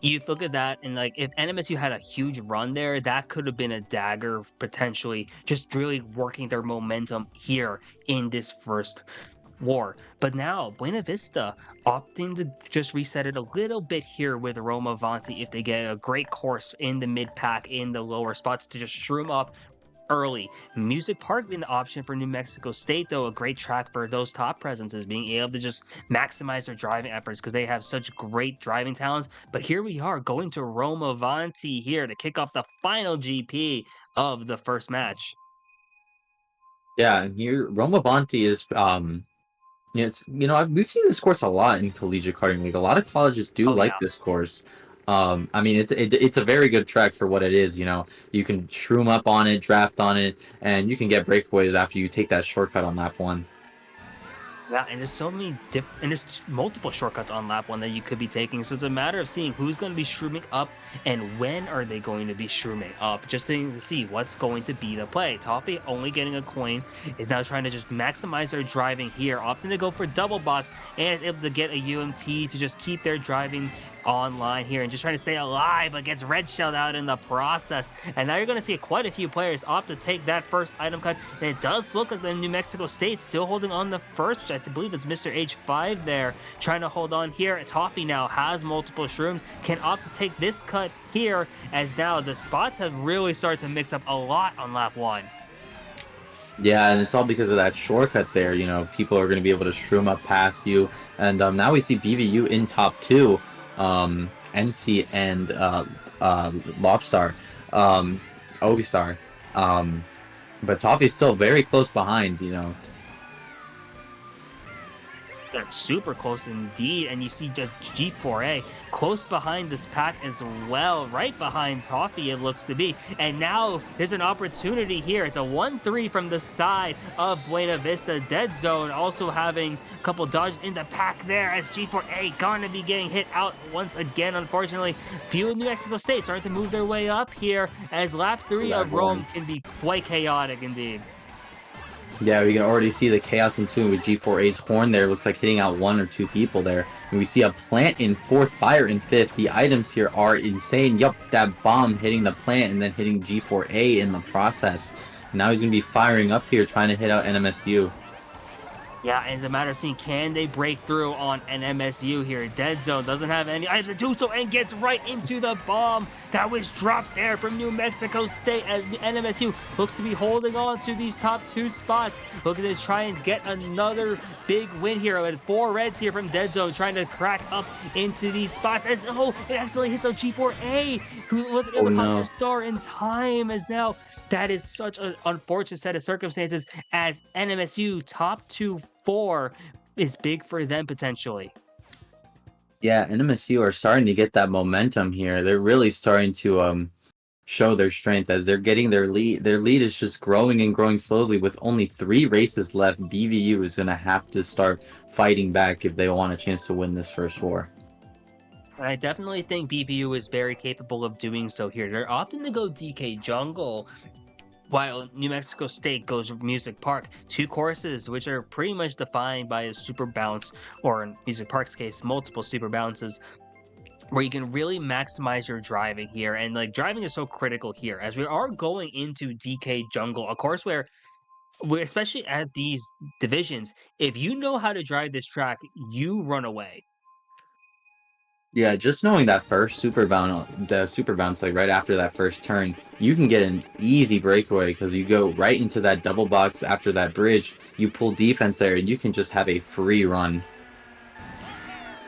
you look at that and like if NMSU had a huge run there, that could have been a dagger potentially, just really working their momentum here in this first war. But now Buena Vista opting to just reset it a little bit here with Roma Vanti if they get a great course in the mid pack in the lower spots to just shroom up early. Music Park being the option for New Mexico State, though, a great track for those top presences, being able to just maximize their driving efforts because they have such great driving talents. But here we are going to Roma Vanti here to kick off the final GP of the first match. Yeah, and here Roma Bonte is it's we've seen this course a lot in collegiate karting league. A lot of colleges do Oh, like yeah. this course. I mean it's a very good track for what it is. You know, you can shroom up on it, draft on it, and you can get breakaways after you take that shortcut on lap one. Yeah, and there's so many and there's multiple shortcuts on lap 1 that you could be taking. So it's a matter of seeing who's going to be shrooming up and when are they going to be shrooming up, just to see what's going to be the play. Toppy only getting a coin is now trying to just maximize their driving here, opting to go for double box and is able to get a UMT to just keep their driving online here and just trying to stay alive, but gets red shelled out in the process. And now you're going to see quite a few players opt to take that first item cut. And it does look like the New Mexico State still holding on the first, which I believe it's Mr. H5 there trying to hold on here. Toffee now has multiple shrooms, can opt to take this cut here as now the spots have really started to mix up a lot on lap 1. Yeah, and it's all because of that shortcut there. You know, people are going to be able to shroom up past you, and now we see BVU in top two, NC and Lobstar, Obistar, but Toffee's still very close behind. You know, That's super close indeed, and you see just G4A close behind this pack as well, right behind Toffee it looks to be. And now there's an opportunity here. It's a 1-3 from the side of Buena Vista. Dead Zone also having a couple dodges in the pack there as G4A gonna be getting hit out once again, unfortunately. Few in New Mexico State starting to move their way up here as lap For 3 that of Rome horn. can be quite chaotic indeed. Yeah, we can already see the chaos ensuing with G4A's horn there. Looks like hitting out one or two people there. And we see a plant in fourth, fire in fifth. The items here are insane. Yup, that bomb hitting the plant and then hitting G4A in the process. Now he's going to be firing up here trying to hit out NMSU. Yeah, and it's a matter of seeing can they break through on NMSU here. Dead Zone doesn't have any items to do so and gets right into the bomb that was dropped there from New Mexico State as the NMSU looks to be holding on to these top 2 spots. Looking to try and get another big win here with 4 reds here from Dead Zone trying to crack up into these spots. As oh, it accidentally hits on G4A who wasn't able Oh to find their no. star in time as now that is such an unfortunate set of circumstances as NMSU top 2-4 is big for them potentially. Yeah, NMSU are starting to get that momentum here. They're really starting to show their strength as they're getting their lead. Their lead is just growing and growing slowly. With only 3 races left, BVU is going to have to start fighting back if they want a chance to win this first war. And I definitely think BVU is very capable of doing so here. They're opting to go DK Jungle while New Mexico State goes Music Park. 2 courses which are pretty much defined by a super bounce, or in Music Park's case, multiple super bounces where you can really maximize your driving here. And like driving is so critical here as we are going into DK Jungle, a course where especially at these divisions, if you know how to drive this track, you run away. Yeah, just knowing that first super bounce, the super bounce, like right after that first turn, you can get an easy breakaway because you go right into that double box after that bridge. You pull defense there, and you can just have a free run.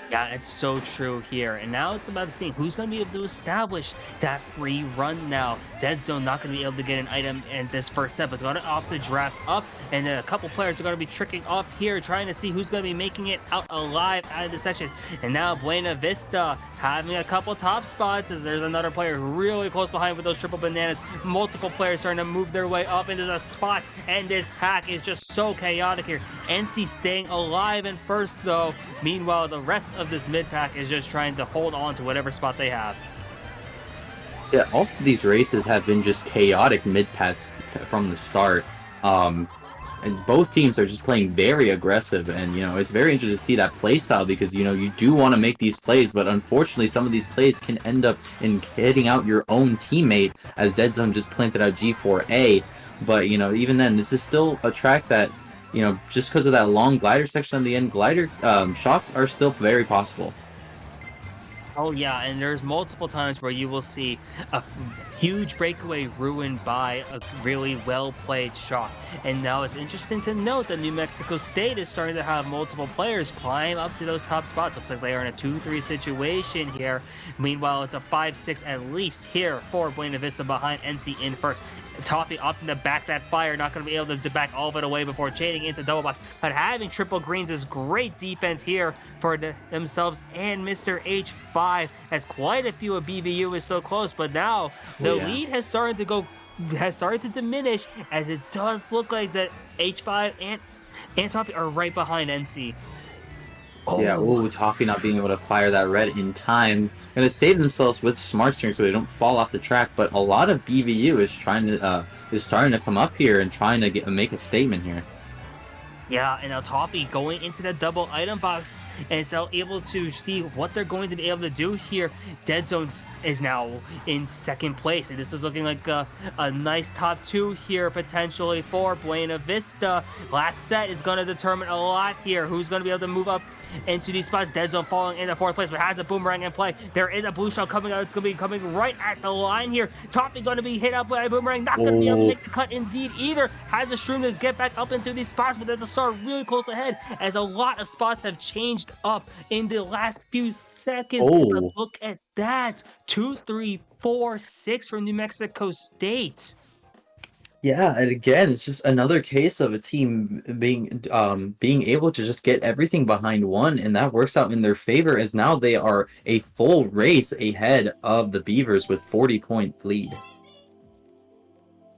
Yeah, it's so true here. And now it's about seeing who's going to be able to establish that free run now. Dead Zone not going to be able to get an item in this first set, but it's going to off the draft up. And a couple players are going to be tricking off here, trying to see who's going to be making it out alive out of this section. And now Buena Vista having a couple top spots as there's another player really close behind with those triple bananas. Multiple players starting to move their way up into the spots. And this pack is just so chaotic here. NC staying alive in first, though. Meanwhile, the rest of this mid pack is just trying to hold on to whatever spot they have. Yeah, all of these races have been just chaotic mid pats from the start. Um, and both teams are just playing very aggressive, and it's very interesting to see that play style because you do want to make these plays, but unfortunately, some of these plays can end up in hitting out your own teammate, as Dead Zone just planted out G4A. But even then, this is still a track that just because of that long glider section on the end, glider shots are still very possible. Oh yeah, and there's multiple times where you will see a huge breakaway ruined by a really well played shot. And now it's interesting to note that New Mexico State is starting to have multiple players climb up to those top spots. Looks like they are in a 2-3 situation here. Meanwhile, it's a 5-6 at least here for Buena Vista behind NC in first. Toffee opting to back that fire, not going to be able to back all of it away before chaining into double box. But having triple greens is great defense here for themselves and Mr. H5, as quite a few of BVU is so close. But now Oh the yeah. lead has started to diminish, as it does look like that H5 and Toffee are right behind NC. Yeah, Oh, ooh, Toffee not being able to fire that red in time. Gonna save themselves with smart string so they don't fall off the track, but a lot of BVU is starting to come up here and trying to make a statement here. yeah, and now Toffee going into the double item box and so able to see what they're going to be able to do here. Dead Zone is now in second place, and this is looking like a nice top 2 here potentially for Buena Vista. Last set is going to determine a lot here. Who's going to be able to move up into these spots? Dead Zone falling into fourth place, but has a boomerang in play. There is a blue shell coming out. It's going to be coming right at the line here. Toffee going to be hit up by a boomerang. Not going to be able to Oh, make the cut indeed either. Has a stream to get back up into these spots, but there's a star really close ahead as a lot of spots have changed up in the last few seconds. But oh. look at that. 2, 3, 4, 6 from New Mexico State. Yeah, and again, it's just another case of a team being able to just get everything behind one, and that works out in their favor as now they are a full race ahead of the Beavers with 40-point lead.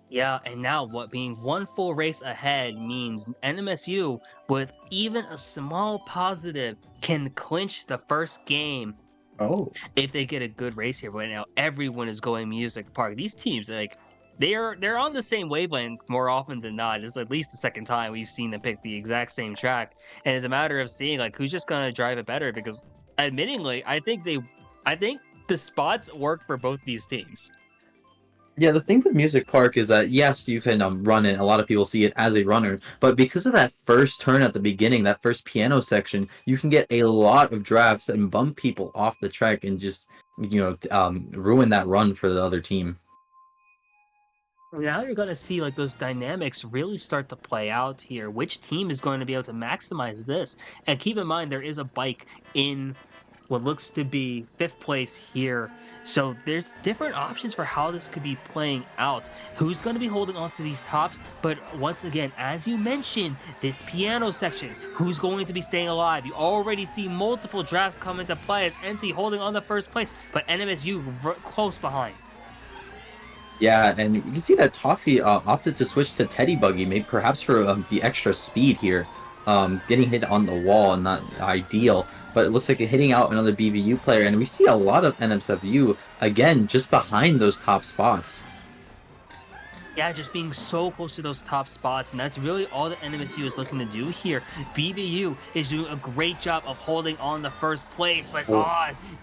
Yeah, and now what being one full race ahead means NMSU, with even a small positive, can clinch the first game Oh. if they get a good race here. Right now, everyone is going Music Park. These teams, like they're on the same wavelength more often than not. It's at least the second time we've seen them pick the exact same track, and it's a matter of seeing like who's just gonna drive it better. Because, admittingly, I think the spots work for both these teams. Yeah, the thing with Music Park is that yes, you can run it. A lot of people see it as a runner, but because of that first turn at the beginning, that first piano section, you can get a lot of drafts and bump people off the track and just ruin that run for the other team. Now you're going to see like those dynamics really start to play out here. Which team is going to be able to maximize this? And keep in mind, there is a bike in what looks to be fifth place here. So there's different options for how this could be playing out. Who's going to be holding on to these tops? But once again, as you mentioned, this piano section, who's going to be staying alive? You already see multiple drafts come into play as NC holding on to first place, but NMSU close behind. Yeah, and you can see that Toffee opted to switch to Teddy Buggy, maybe perhaps for the extra speed here. Getting hit on the wall, not ideal, but it looks like hitting out another BVU player, and we see a lot of NMSU again just behind those top spots. Yeah, just being so close to those top spots, and that's really all that NMSU is looking to do here. BVU is doing a great job of holding on the first place, but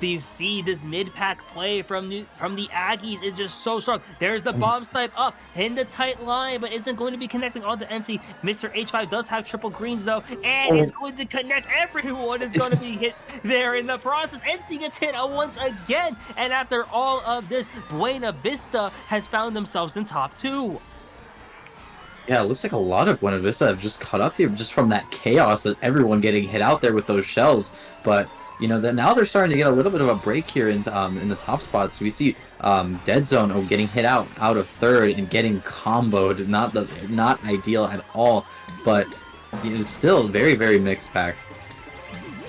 do you see this mid-pack play from the Aggies is just so strong. There's the bomb snipe up in the tight line, but isn't going to be connecting onto NC. Mr. H5 does have triple greens though, and is Oh. going to connect. Everyone is going to be hit there in the process. NC gets hit once again, and after all of this, Buena Vista has found themselves in top two. Yeah, it looks like a lot of Buena Vista have just caught up here just from that chaos of everyone getting hit out there with those shells. But that now they're starting to get a little bit of a break here in the top spots. We see Dead Zone getting hit out of third and getting comboed. Not ideal at all, but it's still very very mixed pack.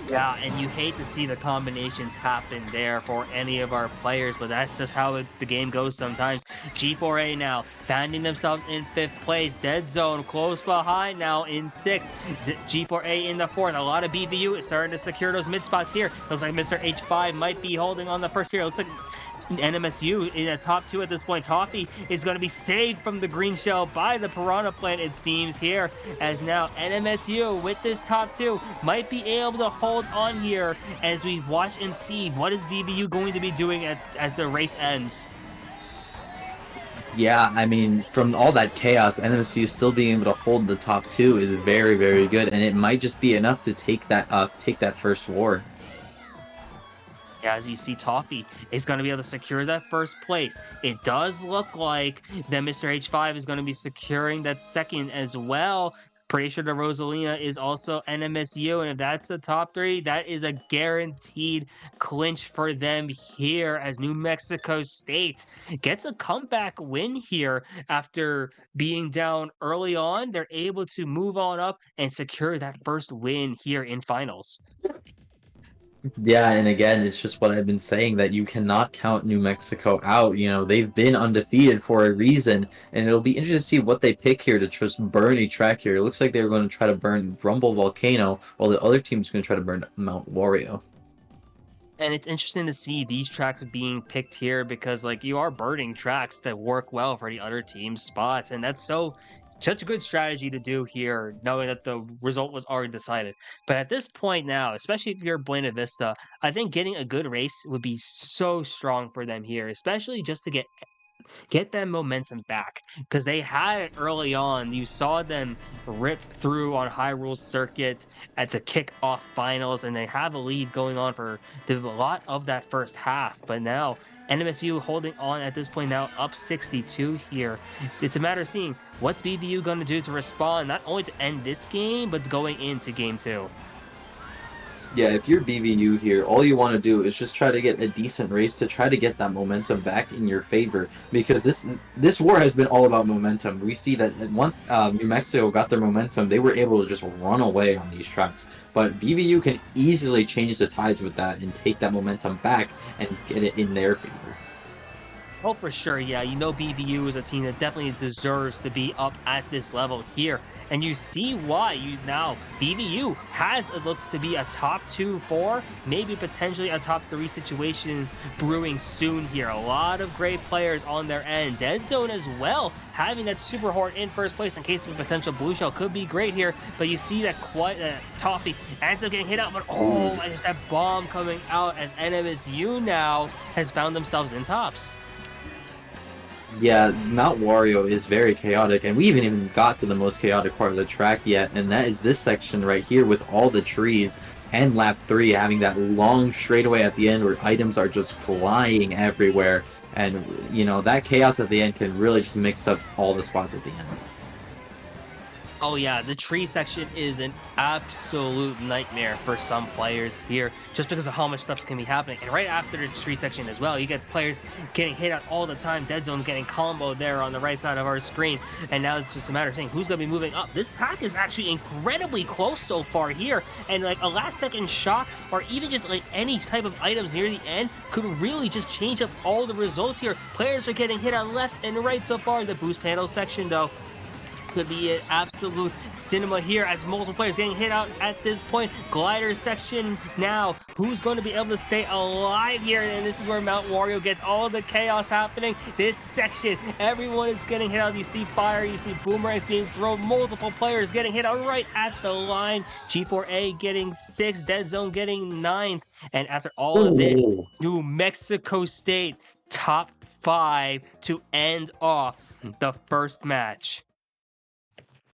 Yeah, and you hate to see the combinations happen there for any of our players, but that's just how the game goes sometimes. G4A now finding themselves in fifth place. Dead Zone close behind now in sixth. G4A in the fourth. A lot of BVU is starting to secure those mid spots here. Looks like Mr. H5 might be holding on the first here. Looks like NMSU in the top two at this point. Toffee is going to be saved from the green shell by the Piranha Plant, it seems here, as now NMSU with this top two might be able to hold on here as we watch and see what is VBU going to be doing as the race ends. Yeah, I mean, from all that chaos, NMSU still being able to hold the top two is very, very good, and it might just be enough to take that first war. As you see, Toffee is going to be able to secure that first place. It does look like that Mr. H5 is going to be securing that second as well. Pretty sure the Rosalina is also NMSU, and if that's the top three, that is a guaranteed clinch for them here as New Mexico State gets a comeback win here after being down early on. They're able to move on up and secure that first win here in finals. Yeah, and again, it's just what I've been saying that you cannot count New Mexico out. They've been undefeated for a reason, and it'll be interesting to see what they pick here to just burn a track here. It looks like they're going to try to burn Rumble Volcano, while the other team's going to try to burn Mount Wario. And it's interesting to see these tracks being picked here because like you are burning tracks that work well for the other team's spots. And that's such a good strategy to do here, knowing that the result was already decided. But at this point now, especially if you're Buena Vista, I think getting a good race would be so strong for them here, especially just to get that momentum back because they had it early on. You saw them rip through on High Rules Circuit at the kickoff finals, and they have a lead going on for a lot of that first half. But now NMSU holding on at this point now up 62 here. It's a matter of seeing what's BVU going to do to respond, not only to end this game, but going into game two. Yeah, if you're BVU here, all you want to do is just try to get a decent race to try to get that momentum back in your favor because this war has been all about momentum. We see that once New Mexico got their momentum, they were able to just run away on these tracks. But BVU can easily change the tides with that and take that momentum back and get it in their favor. Oh, for sure. Yeah. BVU is a team that definitely deserves to be up at this level here. And you see why BVU has it looks to be a top two, four, maybe potentially a top three situation brewing soon here. A lot of great players on their end. Dead zone as well. Having that super horde in first place in case of a potential blue shell could be great here. But you see that quite Toffee ends up getting hit out, but Ooh. and there's that bomb coming out as NMSU now has found themselves in tops. Yeah, Mount Wario is very chaotic, and we haven't even got to the most chaotic part of the track yet, and that is this section right here with all the trees and lap 3 having that long straightaway at the end where items are just flying everywhere, and that chaos at the end can really just mix up all the spots at the end. Oh yeah, the tree section is an absolute nightmare for some players here, just because of how much stuff can be happening. And right after the tree section as well, you get players getting hit out all the time. Dead zone getting comboed there on the right side of our screen. And now it's just a matter of saying who's going to be moving up. This pack is actually incredibly close so far here. And like a last second shot or even just like any type of items near the end could really just change up all the results here. Players are getting hit on left and right so far. The boost panel section though could be an absolute cinema here as multiple players getting hit out at this point. Glider section now. Who's going to be able to stay alive here? And this is where Mount Wario gets all the chaos happening. This section, everyone is getting hit out. You see fire, you see boomerangs being thrown. Multiple players getting hit out right at the line. G4A getting 6, Dead Zone getting 9th. And after all of this, Ooh. New Mexico State top 5 to end off the first match.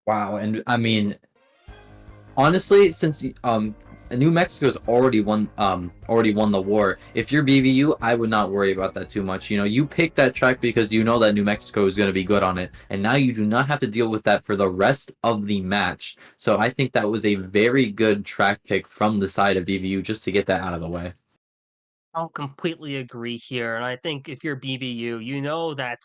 Wow, and I mean, honestly, since New Mexico's already won the war. If you're BVU, I would not worry about that too much. You pick that track because you know that New Mexico is going to be good on it, and now you do not have to deal with that for the rest of the match. So I think that was a very good track pick from the side of BVU just to get that out of the way. I'll completely agree here. And I think if you're BVU, you know that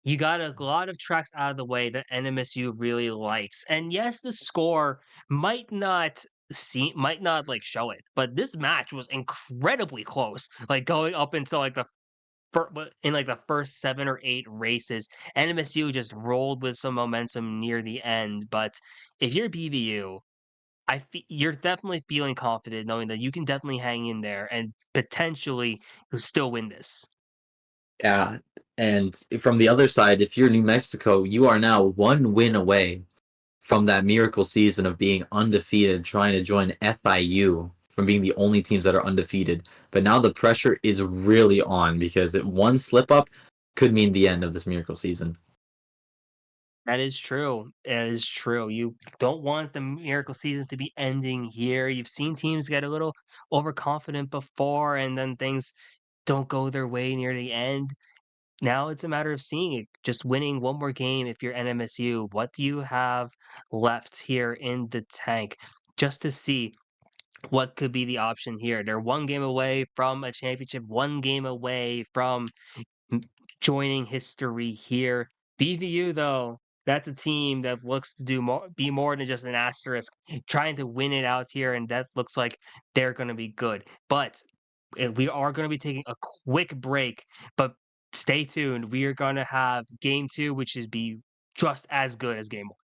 you got a lot of tracks out of the way that NMSU really likes. And yes, the score might not like show it, but this match was incredibly close. Like going up until like in like the first 7 or 8 races, NMSU just rolled with some momentum near the end. But if you're BVU, you're definitely feeling confident knowing that you can definitely hang in there and potentially still win this. Yeah, and from the other side, if you're New Mexico, you are now one win away from that miracle season of being undefeated, trying to join FIU from being the only teams that are undefeated. But now the pressure is really on because one slip up could mean the end of this miracle season. That is true. That is true. You don't want the miracle season to be ending here. You've seen teams get a little overconfident before, and then things don't go their way near the end. Now it's a matter of seeing it, just winning one more game if you're NMSU. What do you have left here in the tank just to see what could be the option here? They're one game away from a championship, one game away from m- joining history here. BVU though, that's a team that looks to be more than just an asterisk, trying to win it out here, and that looks like they're going to be good. But we are going to be taking a quick break, but stay tuned. We are going to have game two, which is be just as good as game one.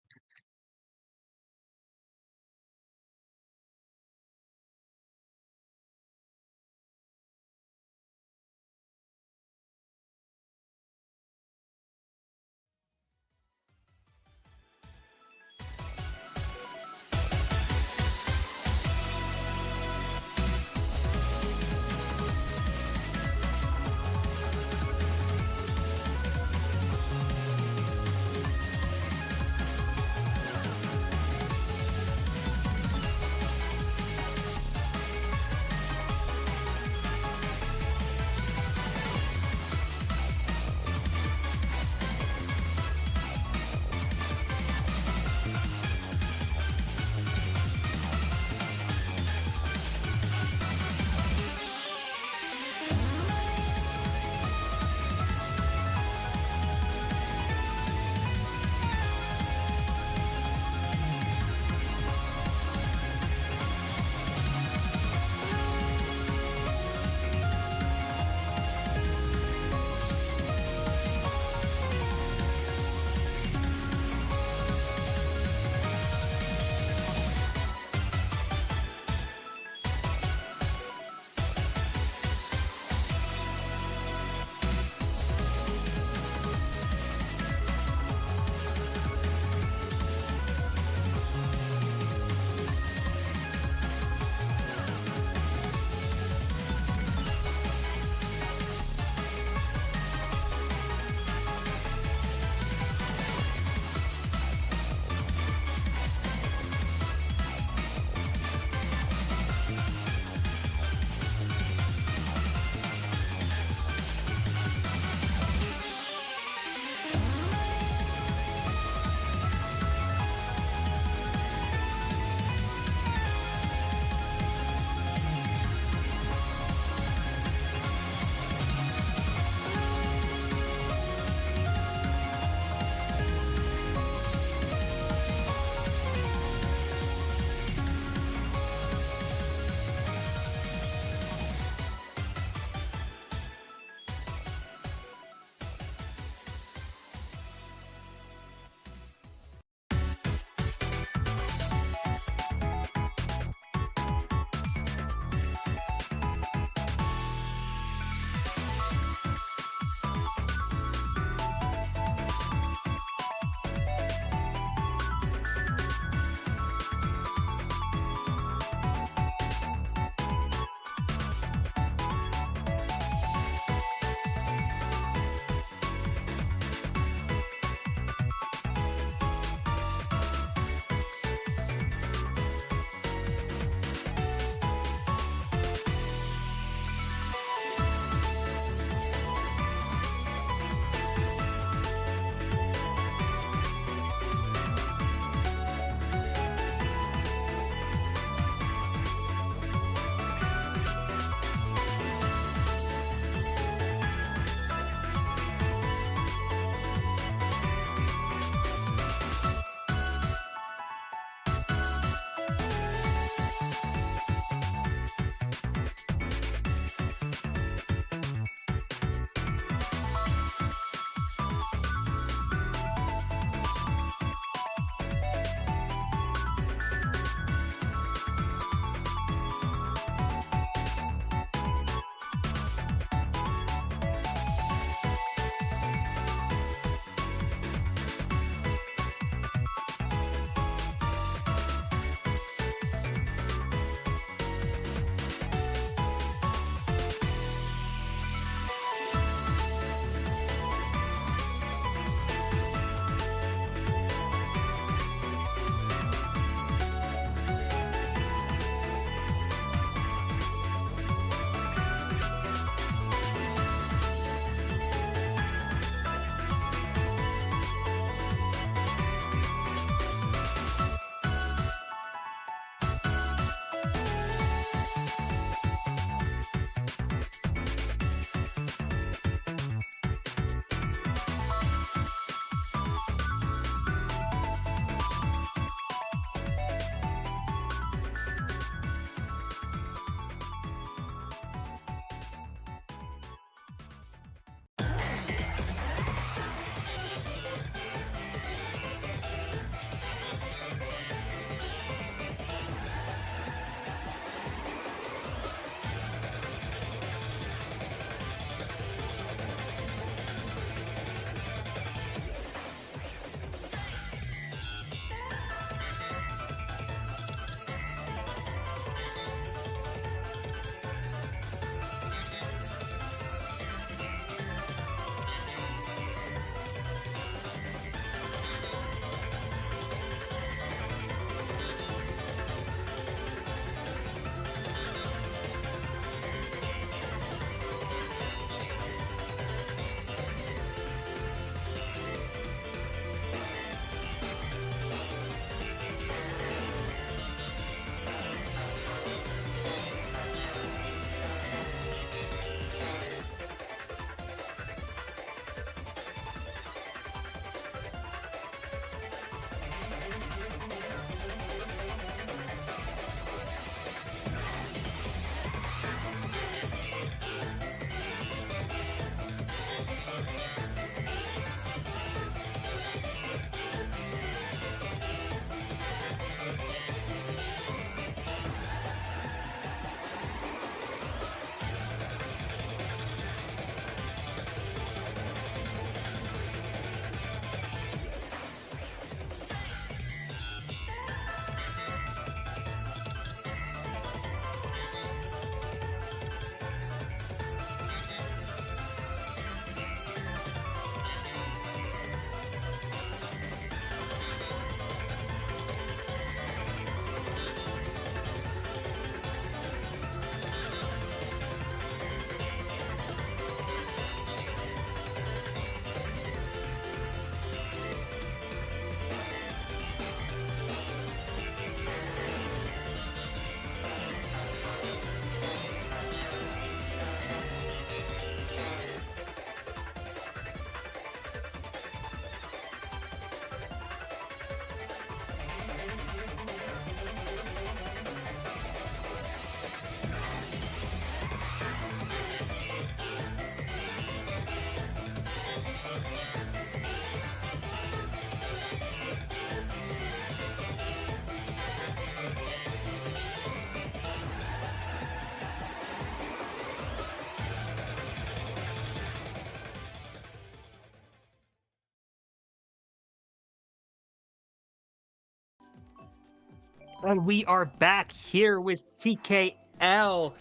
And we are back here with CKL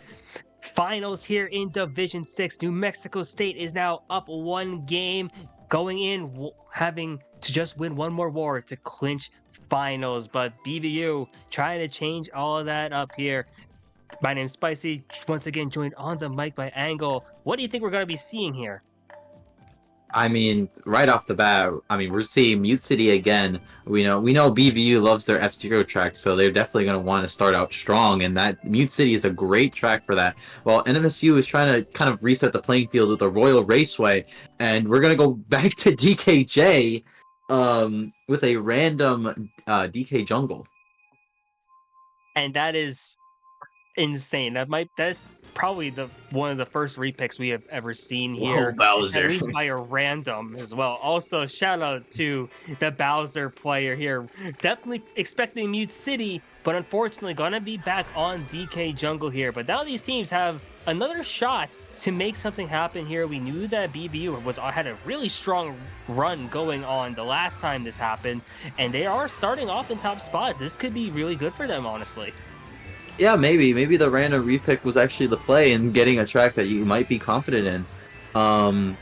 finals here in Division 6. New Mexico State is now up one game, going in having to just win one more war to clinch finals. But BVU trying to change all of that up here. My name's Spicy, once again joined on the mic by Angle. What do you think we're going to be seeing here? I mean, right off the bat, I mean, we're seeing Mute City again. We know BVU loves their F-Zero track, so they're definitely going to want to start out strong, and that Mute City is a great track for that. While NMSU is trying to kind of reset the playing field with the Royal Raceway, and we're going to go back to DKJ with a random DK Jungle. And that is insane. That's probably the one of the first repicks we have ever seen Whoa, here, at Bowser. least by a random as well. Also, shout out to the Bowser player here. Definitely expecting Mute City, but unfortunately gonna be back on DK Jungle here. But now these teams have another shot to make something happen here. We knew that BVU had a really strong run going on the last time this happened, and they are starting off in top spots. This could be really good for them, honestly. Yeah, maybe the random repick was actually the play and getting a track that you might be confident in. Um,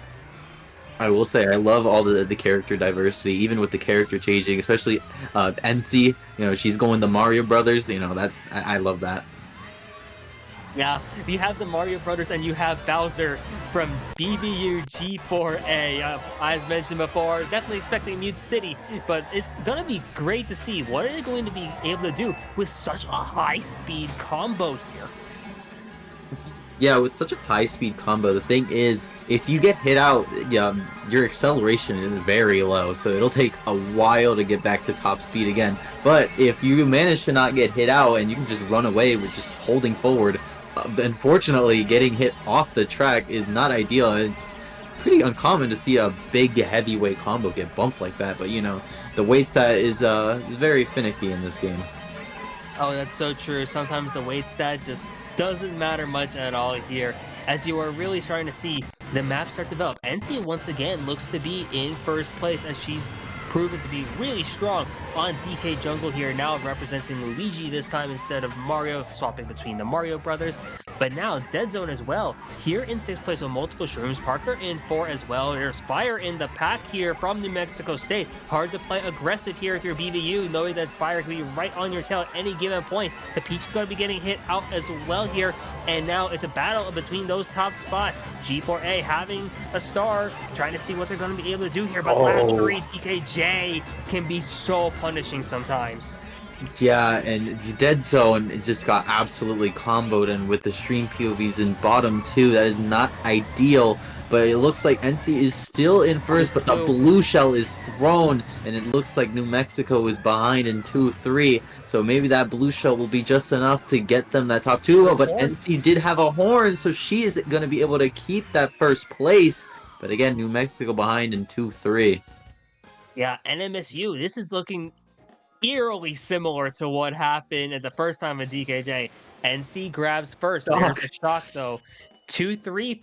I will say I love all the character diversity, even with the character changing, especially NC. She's going the Mario Brothers. That I love that. Yeah, you have the Mario Brothers and you have Bowser from BVU G4A. As mentioned before, definitely expecting Mute City, but it's gonna be great to see what are they going to be able to do with such a high-speed combo here. Yeah, with such a high speed combo, the thing is, if you get hit out, your acceleration is very low, so it'll take a while to get back to top speed again. But if you manage to not get hit out and you can just run away with just holding forward, unfortunately, getting hit off the track is not ideal. It's pretty uncommon to see a big heavyweight combo get bumped like that, but the weight set is very finicky in this game. Oh, that's so true. Sometimes the weight stat just doesn't matter much at all here, as you are really starting to see the map start to develop. NC once again looks to be in first place, as she's proven to be really strong on DK Jungle here, now representing Luigi this time instead of Mario, swapping between the Mario brothers. But now Dead Zone as well, here in 6th place with multiple shrooms. Parker in 4 as well. There's Fire in the pack here from New Mexico State. Hard to play aggressive here if you're BVU, knowing that Fire can be right on your tail at any given point. The Peach is going to be getting hit out as well here. And now it's a battle between those top spots. G4A having a star, trying to see what they're going to be able to do here. But last three, DKJ can be so punishing sometimes. Yeah, and the Dead Zone just got absolutely comboed, and with the stream POVs in bottom two, that is not ideal. But it looks like NC is still in first, but the blue shell is thrown, and it looks like New Mexico is behind in 2-3. So maybe that blue shell will be just enough to get them that top two. But NC did have a horn, so she is going to be able to keep that first place. But again, New Mexico behind in 2-3. Yeah, NMSU, this is looking eerily similar to what happened at the first time with DKJ. NC grabs first. There's a shock though. 2-3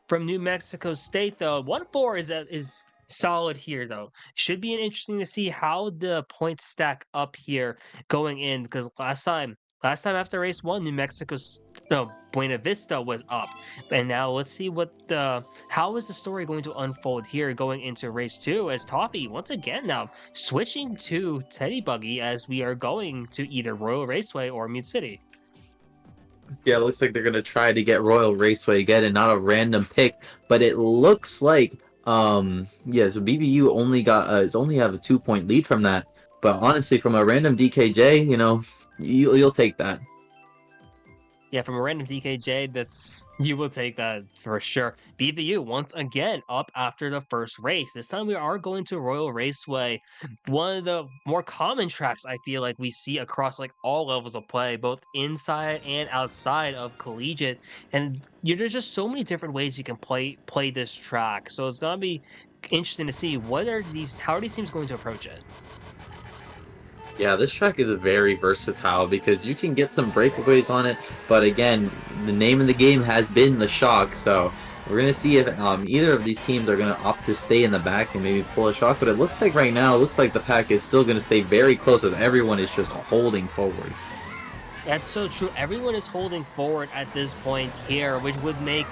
from New Mexico State though. 1-4 is solid here though. Should be interesting to see how the points stack up here going in, because last time after race 1, New Mexico's no, Buena Vista was up. And now let's see how is the story going to unfold here going into race 2, as Toffee once again now switching to Teddy Buggy as we are going to either Royal Raceway or Mute City. Yeah, it looks like they're gonna try to get Royal Raceway again and not a random pick, but it looks like yeah, so BVU only have a 2-point lead from that. But honestly, from a random DKJ, you'll take that. Yeah, from a random DKJ, you will take that for sure. BVU once again up after the first race. This time we are going to Royal Raceway, one of the more common tracks I feel like we see across like all levels of play, both inside and outside of collegiate. And there's just so many different ways you can play this track. So it's gonna be interesting to see how are these teams going to approach it. Yeah, this track is very versatile because you can get some breakaways on it, but again, the name of the game has been the shock, so We're gonna see if either of these teams are gonna opt to stay in the back and maybe pull a shock. But it looks like right now, it looks like the pack is still gonna stay very close, as everyone is just holding forward. That's so true. Everyone is holding forward at this point here, which would make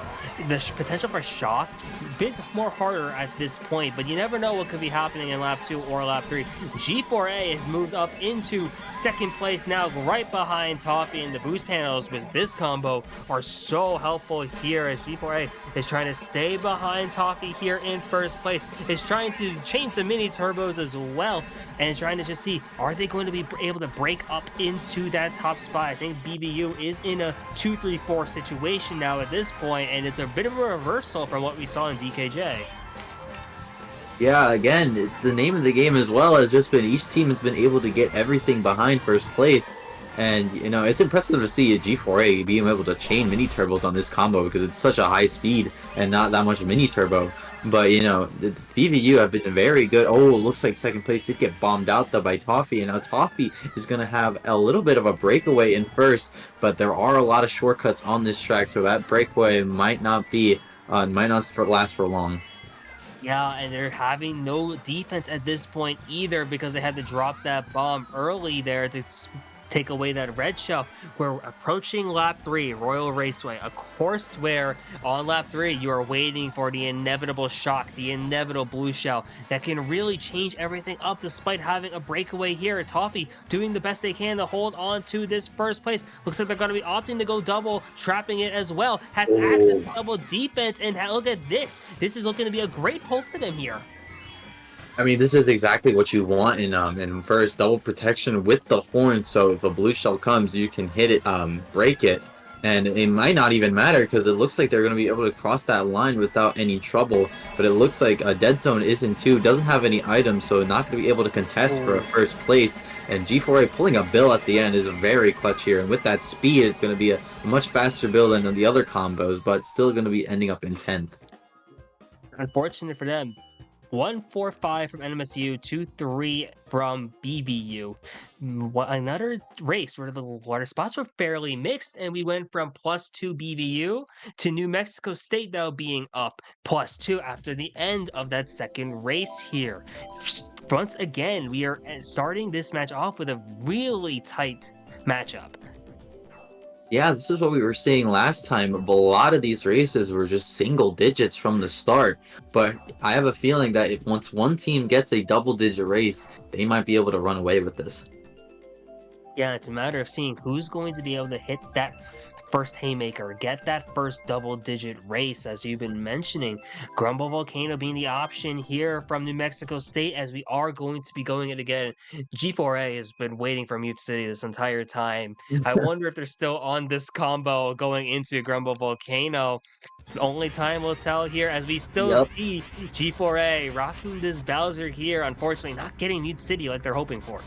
the potential for shock a bit more harder at this point. But you never know what could be happening in lap 2 or lap 3. G4A has moved up into second place now, right behind Toffee, and the boost panels with this combo are so helpful here as G4A is trying to stay behind Toffee here in first place. Is trying to change the mini turbos as well, and trying to just see, are they going to be able to break up into that top spot? I think BVU is in a 2-3-4 situation now at this point, and it's a bit of a reversal from what we saw in DKJ. Yeah, again, the name of the game as well has just been each team has been able to get everything behind first place. And, you know, it's impressive to see a G4A being able to chain mini turbos on this combo because it's such a high speed and not that much mini turbo. But, you know, the BVU have been very good. Oh, it looks like second place did get bombed out, though, by Toffee. And now Toffee is going to have a little bit of a breakaway in first, but there are a lot of shortcuts on this track, so that breakaway might not last for long. Yeah, and they're having no defense at this point either because they had to drop that bomb early there to take away that red shell. We're approaching lap 3, Royal Raceway, a course where on lap 3 you are waiting for the inevitable shock, the inevitable blue shell that can really change everything up despite having a breakaway here. Toffee doing the best they can to hold on to this first place. Looks like they're going to be opting to go double, trapping it as well. Has access to double defense, and look at this. This is looking to be a great pull for them here. I mean, this is exactly what you want in first, double protection with the horn, so if a blue shell comes, you can hit it, break it, and it might not even matter because it looks like they're going to be able to cross that line without any trouble, but it looks like a Dead Zone is in 2, doesn't have any items, so not going to be able to contest for a first place, and G4A pulling a bill at the end is very clutch here, and with that speed, it's going to be a much faster bill than the other combos, but still going to be ending up in 10th. Unfortunate for them. 1-4-5 from NMSU, 2-3 from BVU. Another race where the water spots were fairly mixed, and we went from +2 BVU to New Mexico State now being up +2 after the end of that second race here. Once again, we are starting this match off with a really tight matchup. Yeah, this is what we were seeing last time. A lot of these races were just single digits from the start. But I have a feeling that if once one team gets a double-digit race, they might be able to run away with this. Yeah, it's a matter of seeing who's going to be able to hit that first haymaker, get that first double-digit race, as you've been mentioning. Grumble Volcano being the option here from New Mexico State, as we are going to be going it again. G4A has been waiting for Mute City this entire time. I wonder if they're still on this combo going into Grumble Volcano. Only time will tell here, as we still Yep. see G4A rocking this Bowser here, unfortunately not getting Mute City like they're hoping for.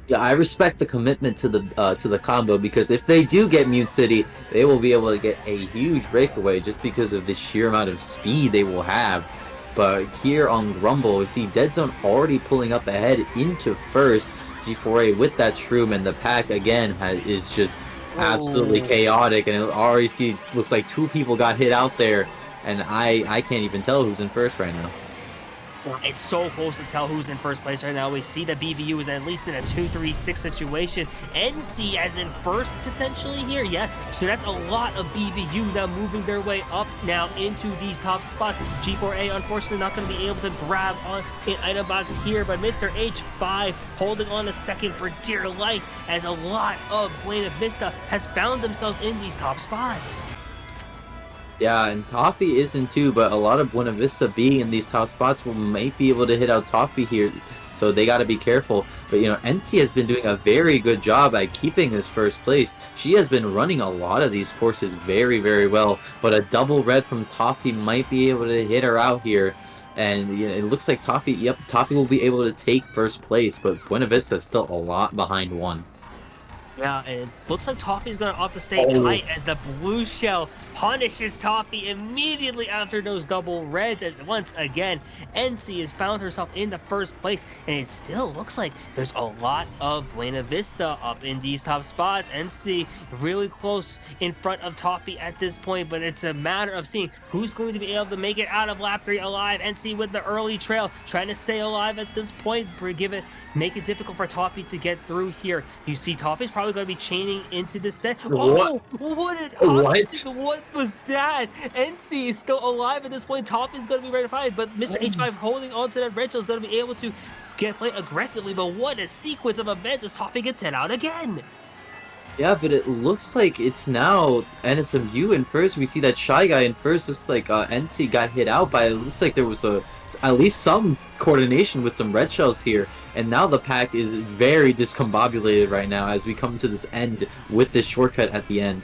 Yeah, I respect the commitment to the combo because if they do get Mute City, they will be able to get a huge breakaway just because of the sheer amount of speed they will have. But here on Grumble, we see Dead Zone already pulling up ahead into first. G4A with that Shroom, and the pack again is just absolutely Oh. chaotic, and it already looks like 2 people got hit out there, and I can't even tell who's in first right now. It's so close to tell who's in first place right now. We see that BVU is at least in a 2-3-6 situation. NC as in first potentially here. Yes, so that's a lot of BVU now moving their way up now into these top spots. G4A unfortunately not going to be able to grab on an item box here, but Mr. H5 holding on a second for dear life as a lot of Buena Vista has found themselves in these top spots. Yeah, and Toffee isn't too, but a lot of Buena Vista being in these top spots might be able to hit out Toffee here, so they got to be careful. But, you know, NC has been doing a very good job at keeping his first place. She has been running a lot of these courses very, very well, but a double red from Toffee might be able to hit her out here. And you know, it looks like Toffee will be able to take first place, but Buena Vista is still a lot behind 1. Yeah, and it looks like Toffee's gonna opt to stay Oh, tight as the blue shell punishes Toffee immediately after those double reds as once again NC has found herself in the first place, and it still looks like there's a lot of Buena Vista up in these top spots. NC really close in front of Toffee at this point, but it's a matter of seeing who's going to be able to make it out of lap 3 alive. NC with the early trail, trying to stay alive at this point, make it difficult for Toffee to get through here. You see Toffee's probably going to be chaining into the set. what? Oh, what did What? what was that? NC is still alive at this point. Toffee's going to be ready to fight, but Mr. H5 holding on to that red shell is going to be able to play aggressively. But what a sequence of events as Toffee gets hit out again. Yeah, but it looks like it's now NSMU in first. We see that Shy Guy in first. Looks like NC got hit out by. It looks like there was at least some coordination with some red shells here. And now the pack is very discombobulated right now as we come to this end with this shortcut at the end.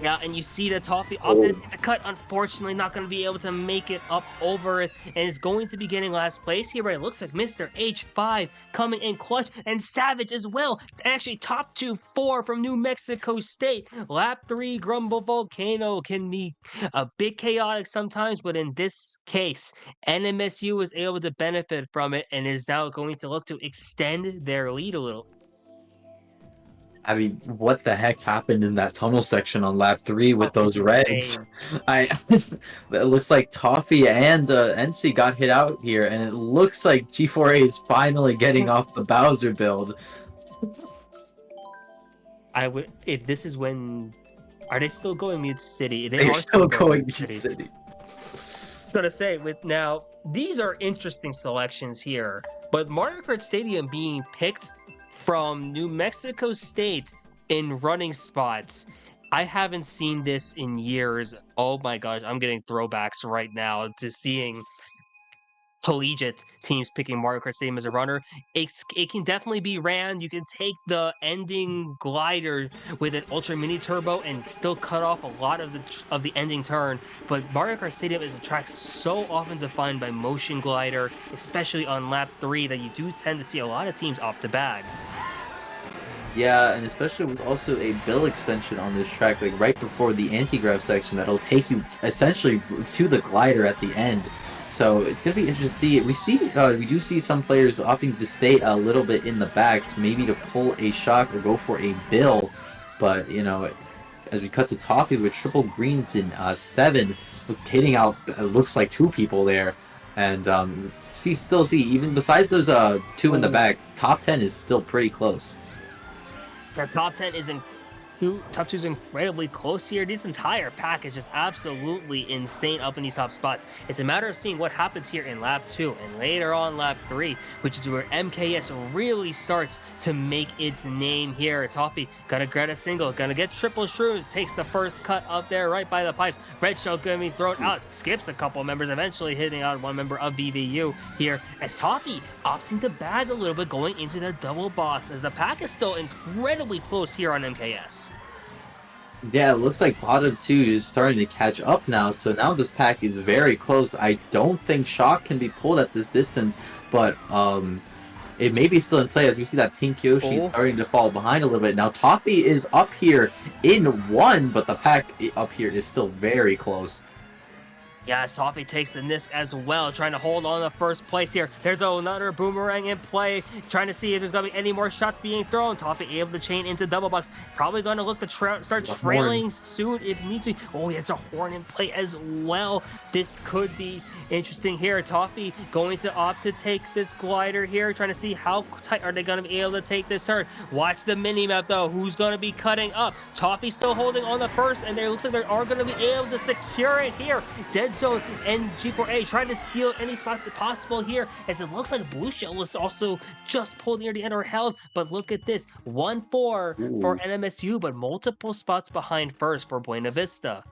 Yeah, and you see that Toffee opted Oh. to take the cut. Unfortunately, not going to be able to make it up over it, and is going to be getting last place here. But it looks like Mr. H5 coming in clutch, and Savage as well. Actually, top 2-4 from New Mexico State. Lap 3 Grumble Volcano can be a bit chaotic sometimes, but in this case, NMSU was able to benefit from it and is now going to look to extend their lead a little. I mean, what the heck happened in that tunnel section on lap 3 Oh, with it's those reds? insane. I it looks like Toffee and NC got hit out here, and it looks like G4A is finally getting off the Bowser build. I would if this is when are they still going Mute City? They They're are still still going going Mute Beat City. City. So to say, with now these are interesting selections here, but Mario Kart Stadium being picked from New Mexico State in running spots. I haven't seen this in years. Oh my gosh, I'm getting throwbacks right now to seeing collegiate teams picking Mario Kart Stadium as a runner. It can definitely be ran. You can take the ending glider with an ultra mini turbo and still cut off a lot of the ending turn. But Mario Kart Stadium is a track so often defined by motion glider, especially on lap 3, that you do tend to see a lot of teams off the bag. Yeah, and especially with also a bill extension on this track, like right before the anti-grav section, that'll take you essentially to the glider at the end. So it's gonna be interesting to see. We do see some players opting to stay a little bit in the back, to maybe to pull a shock or go for a bill. But you know, as we cut to Toffee with triple greens in 7, hitting out looks like 2 people there, and still see even besides those 2 in the Oh, back, top 10 is still pretty close. the top 10 is top two is incredibly close here. This entire pack is just absolutely insane up in these top spots. It's a matter of seeing what happens here in lap 2 and later on lap 3, which is where MKS really starts to make its name here. Toffee gonna get a single, gonna get triple shrooms, takes the first cut up there right by the pipes. Red shell gonna be thrown out, skips a couple members, eventually hitting out one member of BVU here as Toffee opting to bag a little bit going into the double box as the pack is still incredibly close here on MKS. Yeah, it looks like bottom 2 is starting to catch up now, so now this pack is very close. I don't think Shock can be pulled at this distance, but it may be still in play as we see that Pink Yoshi Oh, starting to fall behind a little bit. Now Toffee is up here in 1, but the pack up here is still very close. yeah, Toffee takes the Nisk as well, trying to hold on to first place here. There's another boomerang in play, trying to see if there's going to be any more shots being thrown. Toffee able to chain into double box. Probably going to look to start The horn. trailing soon if needs to. Oh, it's a horn in play as well. This could be interesting here. Toffee going to opt to take this glider here, trying to see how tight are they going to be able to take this turn. Watch the mini map though. Who's going to be cutting up? Toffee still holding on the first, and there looks like they are going to be able to secure it here. Dead Zone and G4A trying to steal any spots possible here, as it looks like Blue Shell was also just pulled near the end of her health. But look at this, 1-4 for Ooh. NMSU, but multiple spots behind first for Buena Vista.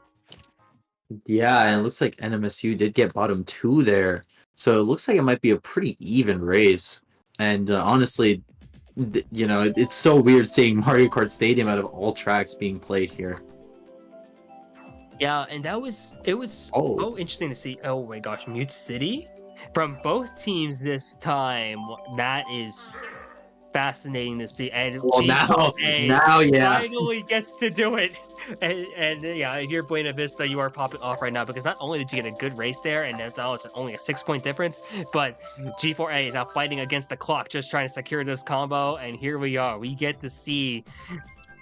Yeah, and it looks like NMSU did get bottom 2 there. So it looks like it might be a pretty even race. And honestly, you know, it's so weird seeing Mario Kart Stadium out of all tracks being played here. Yeah, and it was Oh, so interesting to see. Oh my gosh, Mute City from both teams this time. fascinating to see, and Well, G4A yeah. finally gets to do it. And yeah, if you're Buena Vista, you are popping off right now because not only did you get a good race there, and now it's only a 6 point difference, but G4A is now fighting against the clock, just trying to secure this combo. And here we are. We get to see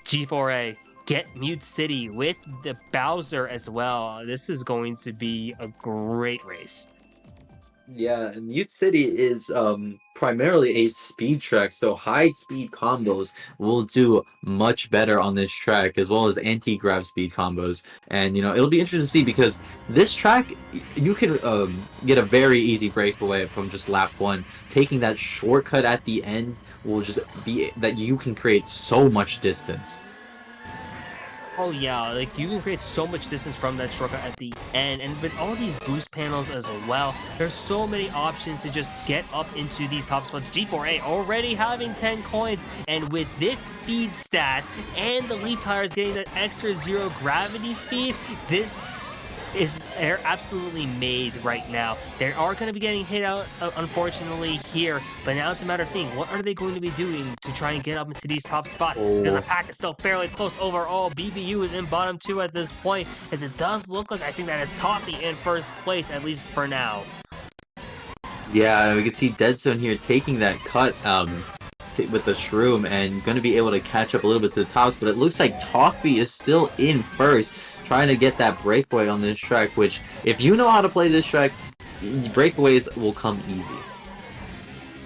G4A get Mute City with the Bowser as well. This is going to be a great race. Yeah, and Mute City is primarily a speed track, so high speed combos will do much better on this track, as well as anti-grab speed combos. And it'll be interesting to see because this track you can get a very easy breakaway from just lap one. Taking that shortcut at the end will just be that you can create so much distance. Oh yeah, like you can create so much distance from that shortcut at the end, and with all these boost panels as well, there's so many options to just get up into these top spots. G4A already having 10 coins, and with this speed stat and the leaf tires getting that extra zero gravity speed, this is they're absolutely made right now. They are going to be getting hit out, unfortunately, here, but now it's a matter of seeing what are they going to be doing to try and get up into these top spots, because the Oh, pack is still fairly close overall. BVU is in bottom two at this point, as it does look like I think that is Toffee in first place, at least for now. yeah, we can see Dead Zone here taking that cut with the shroom and going to be able to catch up a little bit to the tops, but it looks like Toffee is still in first, trying to get that breakaway on this track, which if you know how to play this track, breakaways will come easy.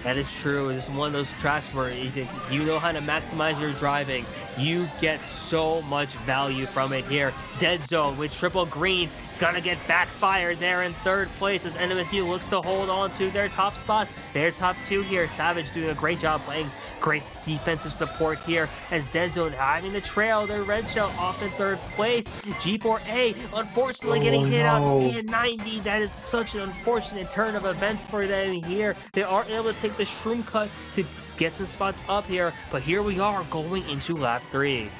That is true. This is one of those tracks where you know how to maximize your driving. You get so much value from it here. Dead Zone with triple green. It's going to get backfired there in third place as NMSU looks to hold on to their top spots. Their top two here. Savage doing a great job playing great defensive support here as Dead Zone having to trail their red shell off in third place. G4A unfortunately getting hit out in 90. That is such an unfortunate turn of events for them here. They are able to take the shroom cut to get some spots up here, but here we are going into lap 3.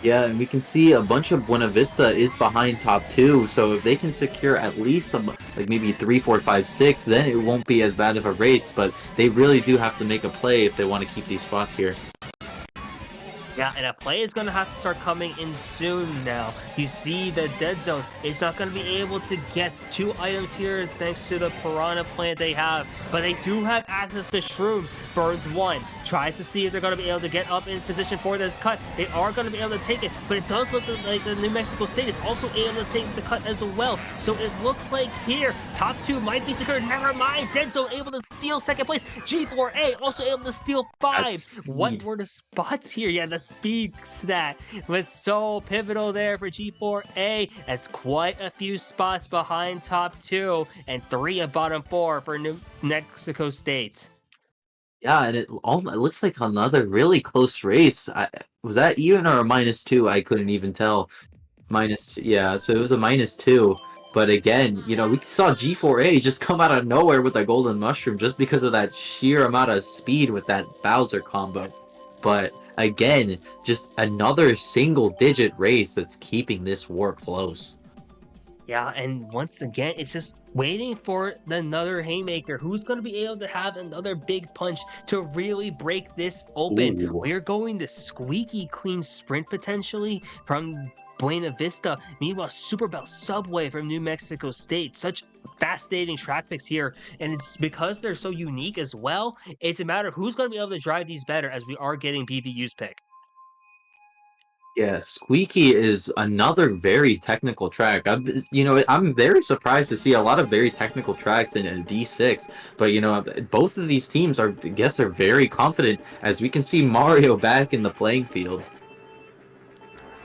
Yeah, and we can see a bunch of Buena Vista is behind top two, so if they can secure at least some, like maybe 3, 4, 5, 6, then it won't be as bad of a race, but they really do have to make a play if they want to keep these spots here. Yeah, and a play is going to have to start coming in soon now. You see the Dead Zone is not going to be able to get 2 items here thanks to the Piranha plant they have, but they do have access to Shrooms. Burns 1, tries to see if they're going to be able to get up in position for this cut. They are going to be able to take it, but it does look like the New Mexico State is also able to take the cut as well. So it looks like here, top 2 might be secured. Never mind, Dead Zone able to steal second place. G4A also able to steal 5. What were the spots here? Yeah, the speed stat was so pivotal there for G4A. That's quite a few spots behind top 2 and 3 of bottom 4 for New Mexico State. Yeah, and it looks like another really close race. Was that even or a -2? I couldn't even tell. Yeah, so it was a -2. But again, we saw G4A just come out of nowhere with a golden mushroom just because of that sheer amount of speed with that Bowser combo. But again, just another single-digit race that's keeping this war close. Yeah, and once again, it's just waiting for another haymaker. Who's going to be able to have another big punch to really break this open? Ooh. We're going to squeaky clean sprint potentially from Buena Vista. Meanwhile, Super Bell Subway from New Mexico State. Such fascinating track picks here. And it's because they're so unique as well. It's a matter of who's going to be able to drive these better as we are getting BVU's pick. Yeah, Squeaky is another very technical track. I'm very surprised to see a lot of very technical tracks in a D6. But both of these teams I guess are very confident as we can see Mario back in the playing field.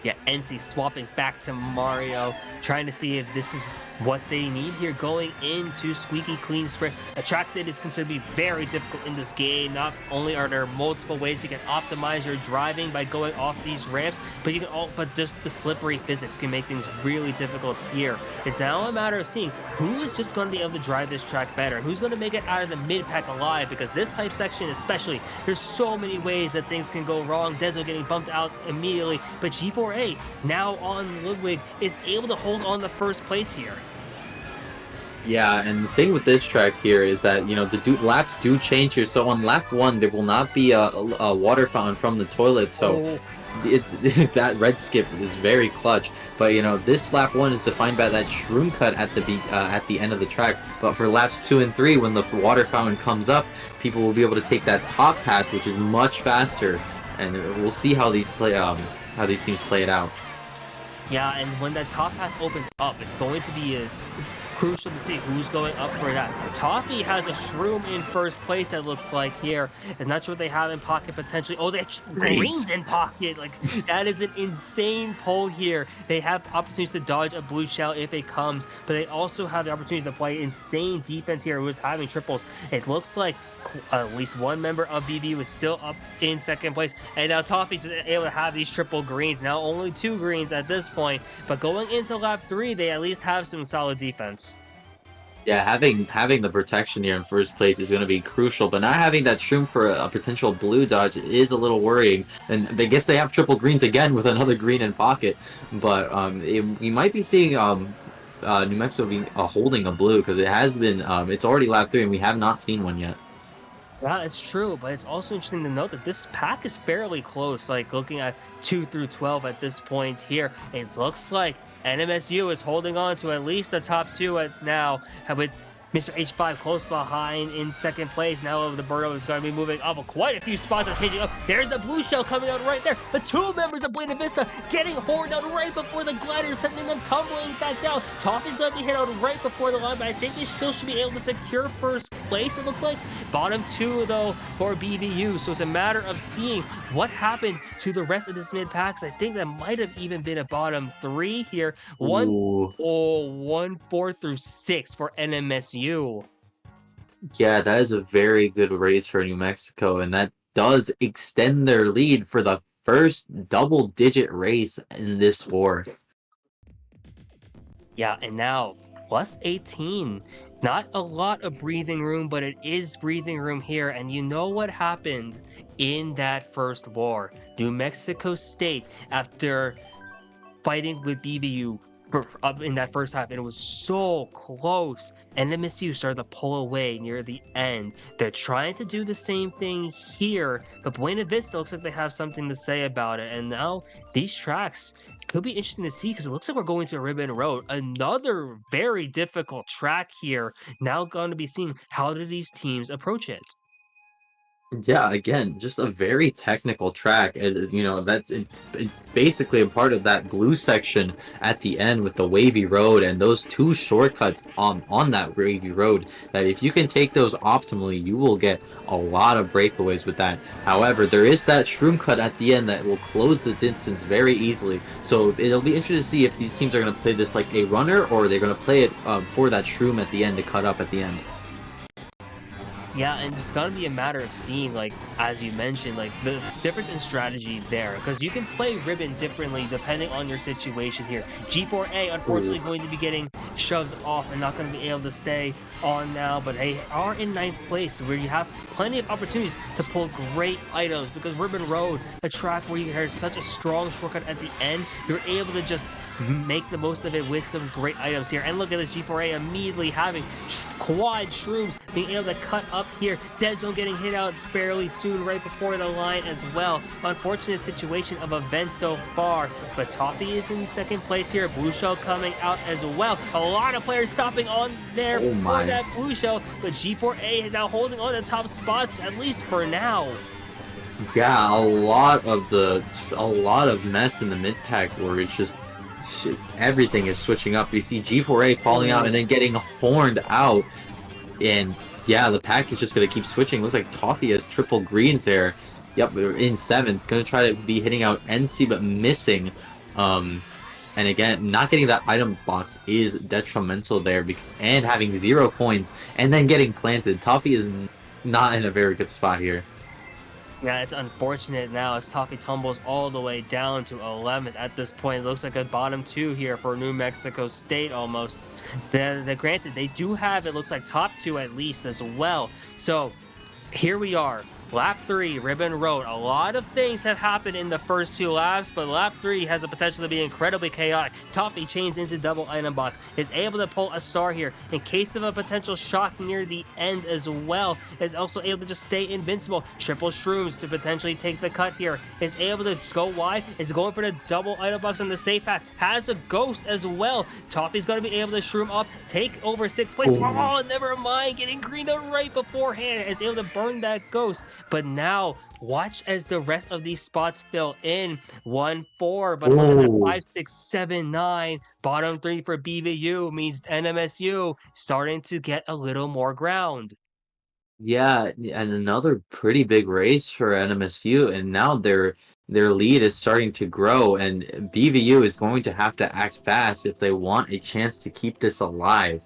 Yeah, NC swapping back to Mario, trying to see if this is what they need here going into Squeaky Clean Sprint. A track that is considered to be very difficult in this game. Not only are there multiple ways you can optimize your driving by going off these ramps, but but just the slippery physics can make things really difficult here. It's now a matter of seeing who is just going to be able to drive this track better, who's going to make it out of the mid pack alive, because this pipe section especially, there's so many ways that things can go wrong. Dezo getting bumped out immediately, but G4A now on Ludwig is able to hold on the first place here. Yeah, and the thing with this track here is that, you know, laps do change here. So on lap 1, there will not be a water fountain from the toilet. So Oh, that red skip is very clutch. But, you know, this lap 1 is defined by that shroom cut at the end of the track. But for laps 2 and 3, when the water fountain comes up, people will be able to take that top path, which is much faster. And we'll see how these teams play it out. yeah, and when that top path opens up, it's going to be crucial to see who's going up for that. Toffee has a shroom in first place, it looks like here. I'm not sure what they have in pocket potentially. Oh, they have Great. greens in pocket. Like, that is an insane pull here. They have opportunities to dodge a blue shell if it comes, but they also have the opportunity to play insane defense here with having triples. It looks like at least one member of BVU is still up in second place, and now Toffee's able to have these triple greens. Now only two greens at this point, but going into lap 3, they at least have some solid defense. Yeah, having the protection here in first place is going to be crucial, but not having that shroom for a potential blue dodge is a little worrying. And I guess they have triple greens again with another green in pocket, but we might be seeing New Mexico being holding a blue because it has been it's already lap 3 and we have not seen one yet. Yeah, it's true, but it's also interesting to note that this pack is fairly close. Like looking at 2 through 12 at this point here, it looks like NMSU is holding on to at least the top two at now, with Mr. H5 close behind in second place. Now the Birdo is going to be moving up. Quite a few spots are changing up. There's the blue shell coming out right there. The two members of Buena Vista getting horned out right before the glider, sending them tumbling back down. Toffee's going to be hit out right before the line, but I think they still should be able to secure first place, it looks like. Bottom two, though, for BVU. So it's a matter of seeing what happened to the rest of this mid packs. I think that might have even been a bottom three here. One Ooh, or 1 4 through 6 for NMSU. yeah, that is a very good race for New Mexico, and that does extend their lead for the first double-digit race in this war. Yeah, and now plus 18. Not a lot of breathing room, but it is breathing room here. And you know what happened in that first war? New Mexico State, after fighting with BVU up in that first half, and it was so close. And MSU started to pull away near the end. They're trying to do the same thing here, but Buena Vista looks like they have something to say about it. And now these tracks could be interesting to see because it looks like we're going to Ribbon Road, another very difficult track here. Now going to be seeing how do these teams approach it. Yeah, again, just a very technical track, and you know basically a part of that blue section at the end with the wavy road and those two shortcuts on that wavy road. That if you can take those optimally, you will get a lot of breakaways with that. However, there is that shroom cut at the end that will close the distance very easily. So it'll be interesting to see if these teams are going to play this like a runner or they're going to play it for that shroom at the end to cut up at the end. Yeah, and it's gonna be a matter of seeing, like, as you mentioned, like, the difference in strategy there, because you can play Ribbon differently depending on your situation here. G4A, unfortunately, Ooh. going to be getting shoved off and not going to be able to stay on now, but they are in ninth place, where you have plenty of opportunities to pull great items, because Ribbon Road, a track where you have such a strong shortcut at the end, you're able to just make the most of it with some great items here. And look at this G4A immediately having quad shrooms, being able to cut up here. Dead Zone getting hit out fairly soon right before the line as well. Unfortunate situation of events so far, but Toffee is in second place here. Blue Shell coming out as well. A lot of players stopping on there Oh for my. that Blue Shell, but G4A is now holding on to the top spots, at least for now. Yeah, just a lot of mess in the mid pack where it's just everything is switching up. You see G4A falling out and Oh, then getting horned out, and yeah, the pack is just gonna keep switching. Looks like Toffee has triple greens there. Yep, we're in seventh. Gonna try to be hitting out NC but missing. Um, and again, not getting that item box is detrimental there, and having 0 coins and then getting planted. Toffee is not in a very good spot here. yeah, it's unfortunate now as Toffee tumbles all the way down to 11th at this point. It looks like a bottom two here for New Mexico State almost. Granted, they do have, it looks like top two at least as well. So here we are. Lap 3, Ribbon Road. A lot of things have happened in the first 2 laps, but lap 3 has the potential to be incredibly chaotic. Toffee chains into double item box, is able to pull a star here in case of a potential shock near the end as well. Is also able to just stay invincible. Triple Shrooms to potentially take the cut here. Is able to go wide, is going for the double item box on the safe path. Has a ghost as well. Toffee's going to be able to shroom up, take over 6th place. Ooh. Oh, never mind, getting greened out right beforehand. Is able to burn that ghost. But now, watch as the rest of these spots fill in. 1, 4, but look at that Ooh. 5, 6, 7, 9. Bottom 3 for BVU means NMSU starting to get a little more ground. Yeah, and another pretty big race for NMSU, and now their lead is starting to grow, and BVU is going to have to act fast if they want a chance to keep this alive.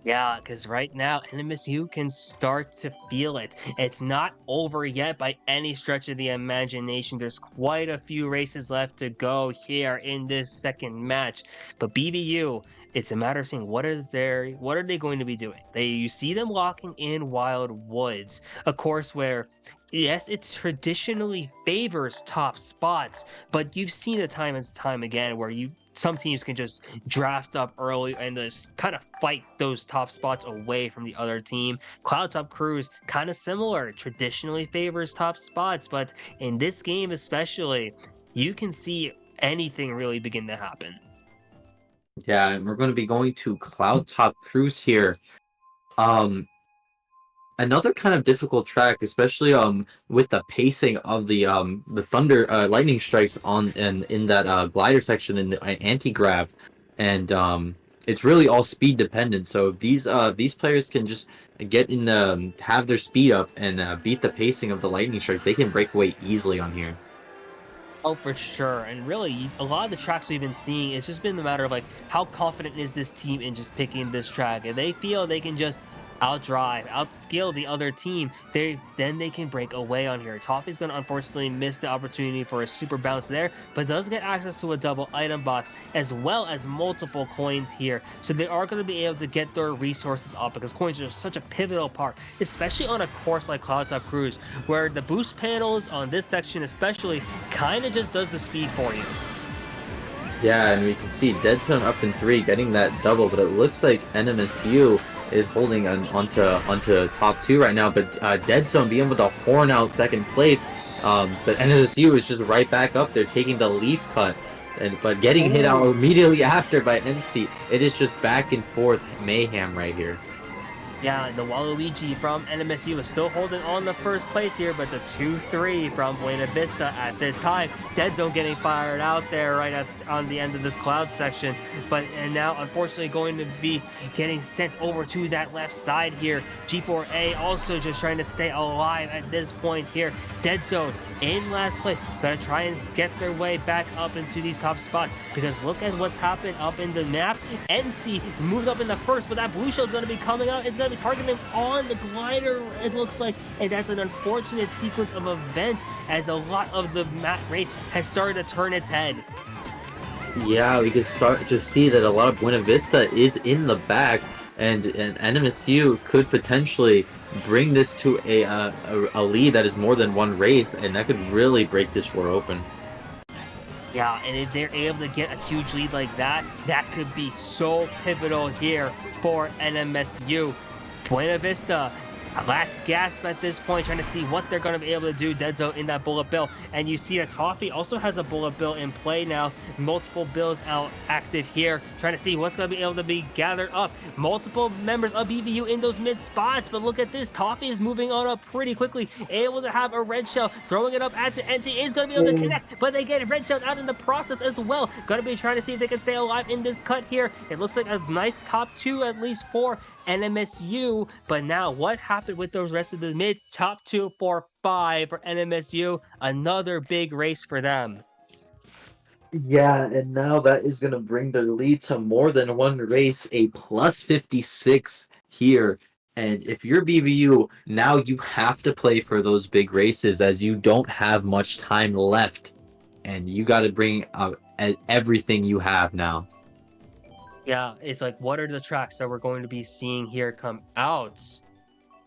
Yeah, because right now NMSU can start to feel it. It's not over yet by any stretch of the imagination. There's quite a few races left to go here in this second match. But BVU, it's a matter of seeing what are they going to be doing. You see them walking in Wild Woods, a course where yes, it traditionally favors top spots, but you've seen it time and time again where you some teams can just draft up early and just kind of fight those top spots away from the other team. Cloud Top Cruise, kind of similar, traditionally favors top spots, but in this game especially, you can see anything really begin to happen. Yeah, and we're going to be going to Cloud Top Cruise here. Um, Another kind of difficult track, especially with the pacing of the thunder lightning strikes on and in that glider section in the anti-grav, and it's really all speed dependent. So if these players can just get in the have their speed up and beat the pacing of the lightning strikes, they can break away easily on here. Oh, for sure. And really, a lot of the tracks we've been seeing, it's just been the matter of like, how confident is this team in just picking this track? If they feel they can just outdrive, outskill the other team, then they can break away on here. Toffee's going to unfortunately miss the opportunity for a super bounce there, but does get access to a double item box as well as multiple coins here. So they are going to be able to get their resources up because coins are such a pivotal part, especially on a course like Cloud Top Cruise, where the boost panels on this section especially kind of just does the speed for you. Yeah, and we can see Dead Zone up in 3 getting that double, but it looks like NMSU is holding onto top 2 right now, but Dead Zone being able to horn out second place, but NMSU is just right back up there taking the leaf cut, but getting hit out Ooh. immediately after by NC. It is just back and forth mayhem right here. Yeah, the Waluigi from NMSU is still holding on the first place here, but the 2-3 from Buena Vista at this time. Dead Zone getting fired out there on the end of this cloud section, and now unfortunately going to be getting sent over to that left side here. G4A also just trying to stay alive at this point here. Dead Zone in last place, gotta try and get their way back up into these top spots because look at what's happened up in the map. NC moved up in the first, but that blue shell is going to be coming out. It's going to be targeting on the glider, it looks like, and that's an unfortunate sequence of events as a lot of the map race has started to turn its head. Yeah, we can start to see that a lot of Buena Vista is in the back, and NMSU could potentially bring this to a lead that is more than one race, and that could really break this war open. Yeah, and if they're able to get a huge lead like that, that could be so pivotal here for NMSU. Buena Vista, a last gasp at this point, trying to see what they're going to be able to do. Dead Zone in that bullet bill. And you see that Toffee also has a bullet bill in play now. Multiple bills out active here, trying to see what's going to be able to be gathered up. Multiple members of BVU in those mid spots, but look at this. Toffee is moving on up pretty quickly, able to have a red shell, throwing it up at the NC is going to be able to connect, but they get red shelled out in the process as well. Going to be trying to see if they can stay alive in this cut here. It looks like a nice top 2 at least for NMSU, but now what happened with those rest of the mid top 2, 4, 5 for NMSU? Another big race for them. Yeah, and now that is going to bring their lead to more than one race, a plus 56 here. And if you're BVU, now you have to play for those big races as you don't have much time left. And you got to bring everything you have now. Yeah, it's like what are the tracks that we're going to be seeing here come out?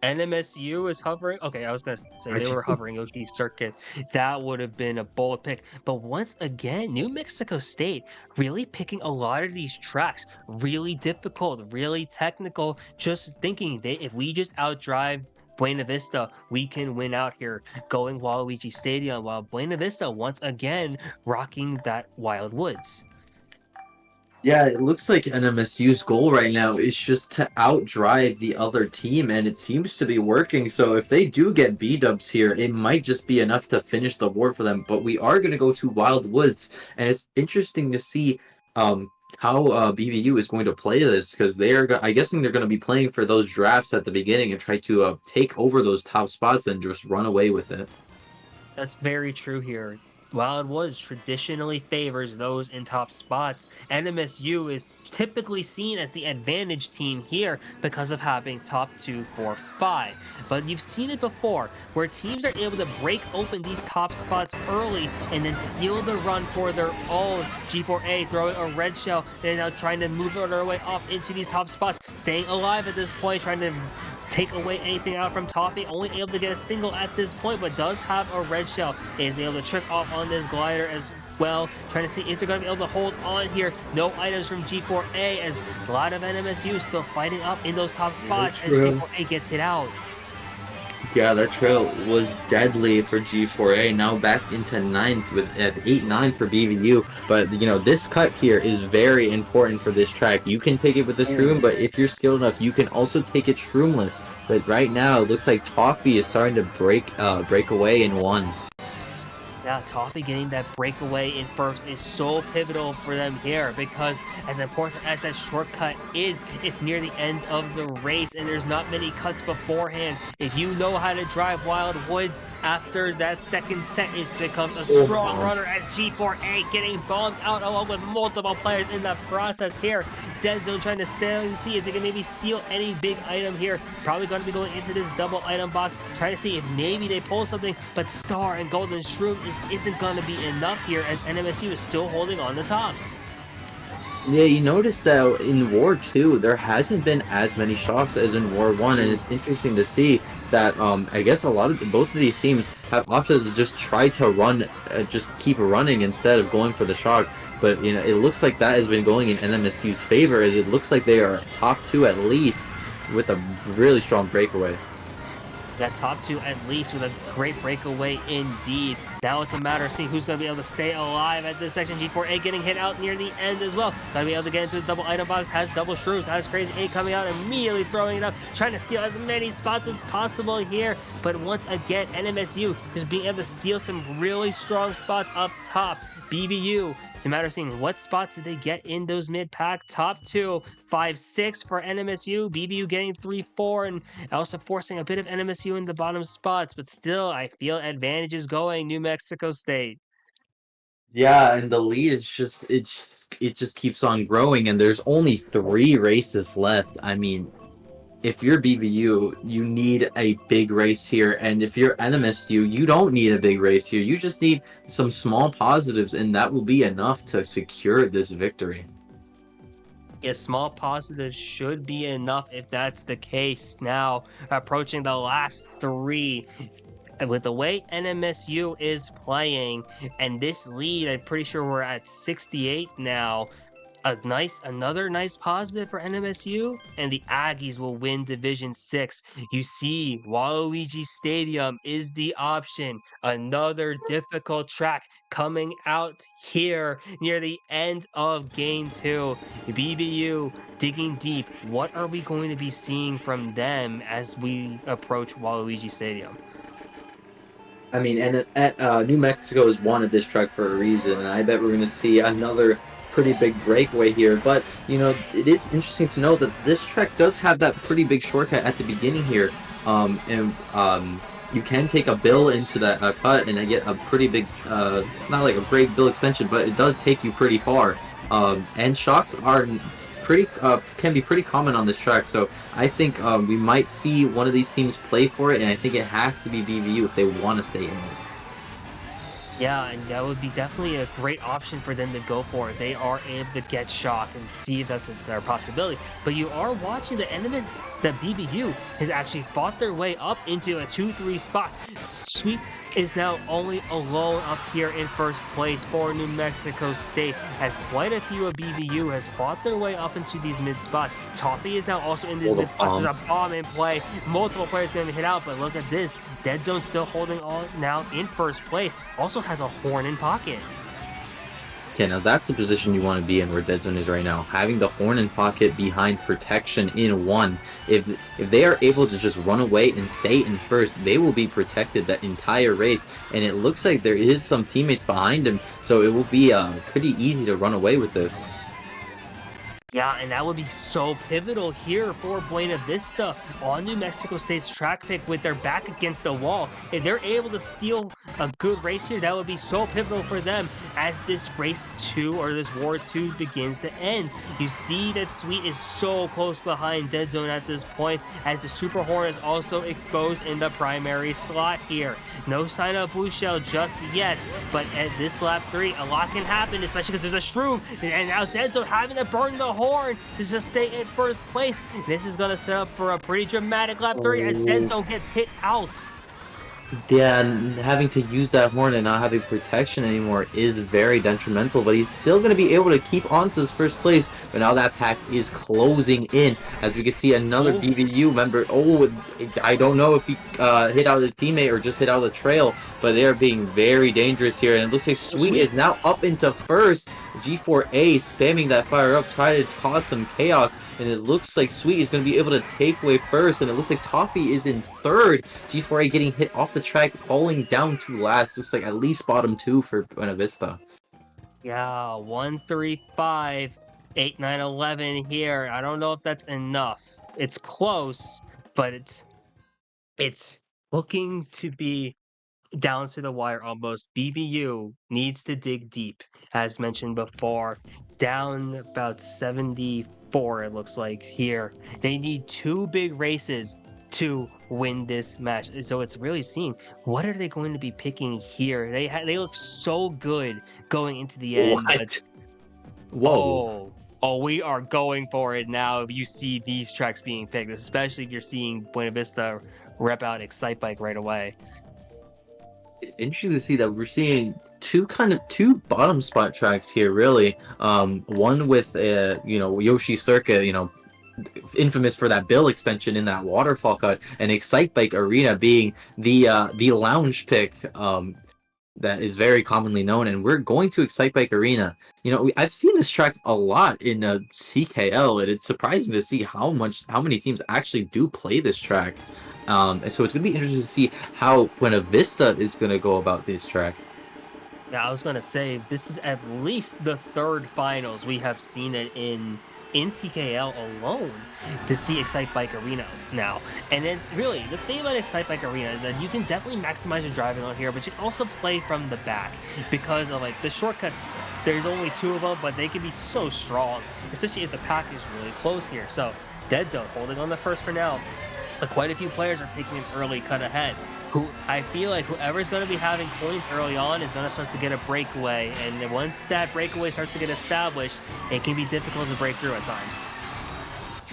NMSU is hovering. Okay, I was gonna say I they were see. hovering OG circuit. That would have been a bold pick. But once again, New Mexico State really picking a lot of these tracks, really difficult, really technical. Just thinking they if we just outdrive Buena Vista, we can win out here. Going Waluigi Stadium, while Buena Vista once again rocking that Wild Woods. Yeah, it looks like NMSU's goal right now is just to outdrive the other team, and it seems to be working. So if they do get B-dubs here, it might just be enough to finish the war for them. But we are going to go to Wild Woods, and it's interesting to see how BVU is going to play this because I'm guessing they're going to be playing for those drafts at the beginning and try to take over those top spots and just run away with it. That's very true here. Wild Woods traditionally favors those in top spots. NMSU is typically seen as the advantage team here because of having top 2, 4, 5. But you've seen it before where teams are able to break open these top spots early and then steal the run for their own. G4A throwing a red shell and now trying to move their way off into these top spots, staying alive at this point, trying to take away anything out from Toffee. Only able to get a single at this point, but does have a red shell. Is able to trick off on this glider as well. Trying to see is they're going to be able to hold on here. No items from G4A as a lot of NMSU still fighting up in those top spots as G4A gets hit out. Yeah, their trail was deadly for G4A. Now back into ninth with at 8-9 for BVU. But you know, this cut here is very important for this track. You can take it with the shroom, but if you're skilled enough, you can also take it shroomless. But right now, it looks like Toffee is starting to break away in one. Now, Toffee getting that breakaway in first is so pivotal for them here because as important as that shortcut is, it's near the end of the race and there's not many cuts beforehand. If you know how to drive Wild Woods after that second set, it becomes a strong runner as G4A getting bombed out along with multiple players in the process here. Dead Zone trying to see if they can maybe steal any big item here. Probably going to be going into this double item box, trying to see if maybe they pull something, but Star and Golden Shroom isn't going to be enough here as NMSU is still holding on the tops. Yeah, you notice that in War 2, there hasn't been as many shocks as in War 1, and it's interesting to see that I guess both of these teams have opted to just try to run, just keep running instead of going for the shock. But you know, it looks like that has been going in NMSU's favor, as it looks like they are top 2 at least with a really strong breakaway. That top 2 at least with a great breakaway indeed. Now it's a matter of seeing who's going to be able to stay alive at this section. G4A getting hit out near the end as well. Going to be able to get into the double item box. Has double shrooms. Has Crazy 8 coming out, immediately throwing it up. Trying to steal as many spots as possible here. But once again, NMSU just being able to steal some really strong spots up top. BVU, it's a matter of seeing what spots did they get in those mid-pack. Top 2, 5-6 for NMSU. BVU getting 3-4 and also forcing a bit of NMSU in the bottom spots. But still, I feel advantages going New Mexico State. Yeah, and the lead is it just keeps on growing, and there's only 3 races left. I mean, if you're BVU, you need a big race here, and if you're NMSU, you don't need a big race here. You just need some small positives, and that will be enough to secure this victory. Yeah, small positives should be enough if that's the case. Now, approaching the last 3. With the way NMSU is playing and this lead, I'm pretty sure we're at 68 now. Another nice positive for NMSU, and the Aggies will win Division 6. You see, Waluigi Stadium is the option. Another difficult track coming out here near the end of Game 2. BVU digging deep. What are we going to be seeing from them as we approach Waluigi Stadium? I mean, and New Mexico has wanted this track for a reason, and I bet we're going to see another pretty big breakaway here. But, you know, it is interesting to know that this track does have that pretty big shortcut at the beginning here. You can take a bill into that cut and get a pretty big, not like a great bill extension, but it does take you pretty far. And shocks are pretty can be pretty common on this track, so I think we might see one of these teams play for it, and I think it has to be BVU if they want to stay in this. Yeah, and that would be definitely a great option for them to go for. They are able to get shock and see if that's their possibility. But you are watching the enemy, the BVU has actually fought their way up into a 2-3 spot. Sweet is now only alone up here in first place for New Mexico State, as quite a few of BVU has fought their way up into these mid spots. Toffee is now also in these Hold mid a spots. There's bomb. a bomb in play. Multiple players going to hit out, but look at this. Dead Zone still holding on now in first place. Also has a horn in pocket. Okay, now that's the position you want to be in where Dead Zone is right now. Having the horn in pocket behind protection in one. If they are able to just run away and stay in first, they will be protected that entire race. And it looks like there is some teammates behind him, so it will be pretty easy to run away with this. Yeah, and that would be so pivotal here for Buena Vista on New Mexico State's track pick with their back against the wall. If they're able to steal a good race here, that would be so pivotal for them as this race 2 or this war 2 begins to end. You see that Sweet is so close behind Dead Zone at this point as the Super Horn is also exposed in the primary slot here. No sign of Blue Shell just yet, but at this lap 3, a lot can happen, especially because there's a Shroom, and now Dead Zone having to burn the horn to just stay in first place. This is going to set up for a pretty dramatic lap 3 as Dead Oh. Zone gets hit out. Yeah, and having to use that horn and not having protection anymore is very detrimental, but he's still going to be able to keep on to his first place. But now that pack is closing in, as we can see another Oh, BVU member. Oh, I don't know if he hit out of the teammate or just hit out of the trail, but they are being very dangerous here. And it looks like Sweet Sweet. is now up into first. G4A spamming that fire up, trying to cause some chaos, and it looks like Sweet is going to be able to take away first, and it looks like Toffee is in third. G4A getting hit off the track, falling down to last. Looks like at least bottom 2 for Buena Vista. Yeah, 1, 3, 5, 8, 9, 11 here. I don't know if that's enough. It's close, but it's looking to be down to the wire almost. BVU needs to dig deep, as mentioned before. Down about 74, it looks like here. They need two big races to win this match. So it's really seeing what are they going to be picking here. They look so good going into the end, but What? Whoa. oh, we are going for it now. If you see these tracks being picked, especially if you're seeing Buena Vista rep out Excite Bike right away. Interesting to see that we're seeing two bottom spot tracks here, really. One with Yoshi Circuit, infamous for that bill extension in that waterfall cut, and Excite Bike Arena being the lounge pick that is very commonly known. And we're going to Excite Bike Arena. I've seen this track a lot in CKL, and it's surprising to see how many teams actually do play this track. And so it's gonna be interesting to see how Buena Vista is gonna go about this track. Yeah, I was gonna say this is at least the third finals we have seen it in CKL alone to see Excite Bike Arena now. And then really the thing about Excite Bike Arena is that you can definitely maximize your driving on here, but you can also play from the back because of like the shortcuts. There's only two of them, but they can be so strong, especially if the pack is really close here. So Dead Zone holding on the first for now. But quite a few players are taking an early cut ahead. Who I feel like whoever's going to be having points early on is going to start to get a breakaway, and then once that breakaway starts to get established, it can be difficult to break through at times.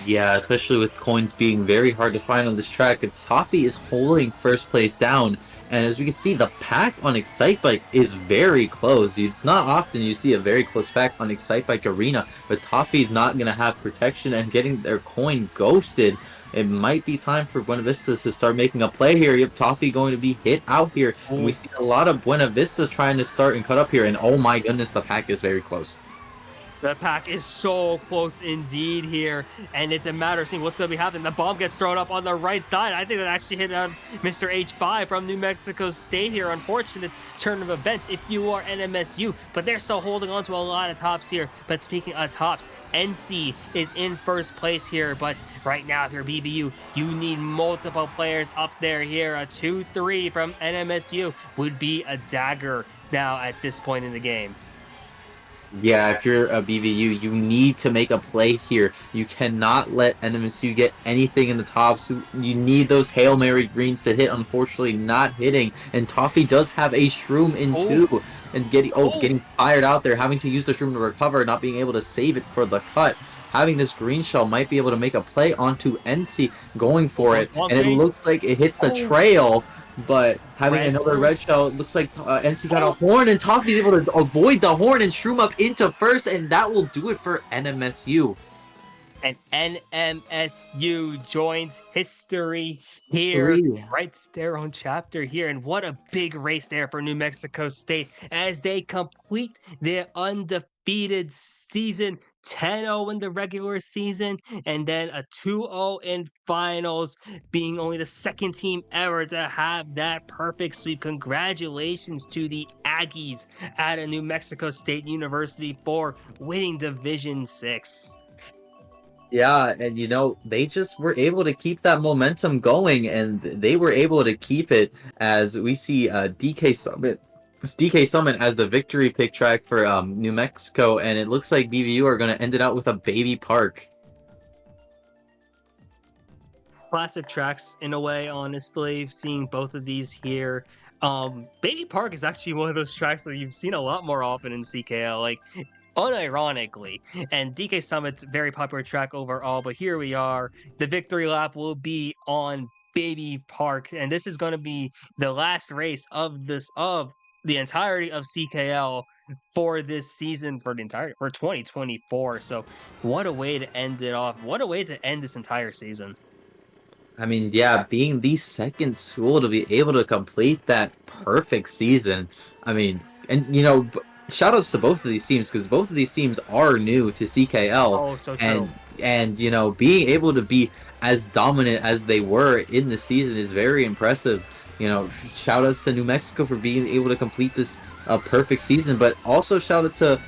Yeah, especially with coins being very hard to find on this track. And Toffee is holding first place down. And as we can see, the pack on Excite Bike is very close. It's not often you see a very close pack on Excite Bike Arena, but Toffee's not going to have protection and getting their coin ghosted. It might be time for Buena Vista to start making a play here. Yep, Toffee going to be hit out here. And we Oh, see a lot of Buena Vistas trying to start and cut up here. And oh my goodness, the pack is very close. the pack is so close indeed here, and it's a matter of seeing what's going to be happening. The bomb gets thrown up on the right side. I think that actually hit on Mr. H5 from New Mexico State here. Unfortunate turn of events if you are NMSU, but they're still holding on to a lot of tops here. But speaking of tops, NC is in first place here, but right now if you're BVU, you need multiple players up there here. A 2-3 from NMSU would be a dagger now at this point in the game. Yeah, if you're a BVU, you need to make a play here. You cannot let NMSU get anything in the top. So you need those Hail Mary greens to hit. Unfortunately, not hitting. And Toffee does have a shroom in Oh, two. And oh, getting fired out there, having to use the shroom to recover, not being able to save it for the cut. Having this green shell might be able to make a play onto NC, going for oh, it. long And it range. looks like it hits the Oh, trail, but having red another horn. red shell, it looks like NC got a Oh, horn, and Toffee's able to avoid the horn and shroom up into first, and that will do it for NMSU. and NMSU joins history here, Three. writes their own chapter here. And what a big race there for New Mexico State as they complete their undefeated season, 10-0 in the regular season, and then a 2-0 in finals, being only the second team ever to have that perfect sweep. Congratulations to the Aggies out of New Mexico State University for winning Division 6. Yeah, and they just were able to keep that momentum going, and they were able to keep it as we see DK Summit. It's DK Summit as the victory pick track for New Mexico, and it looks like BVU are going to end it out with a baby park. Classic tracks in a way, honestly, seeing both of these here. Baby Park is actually one of those tracks that you've seen a lot more often in CKL, like unironically. And DK Summit's very popular track overall, but here we are. The victory lap will be on Baby Park, and this is going to be the last race of the entirety of CKL for this season for 2024. So what a way to end it off. What a way to end this entire season. I mean, yeah, being the second school to be able to complete that perfect season. I mean, and shout outs to both of these teams because both of these teams are new to CKL, Oh, so true. and being able to be as dominant as they were in the season is very impressive. Shout outs to New Mexico for being able to complete this perfect season, but also shout out to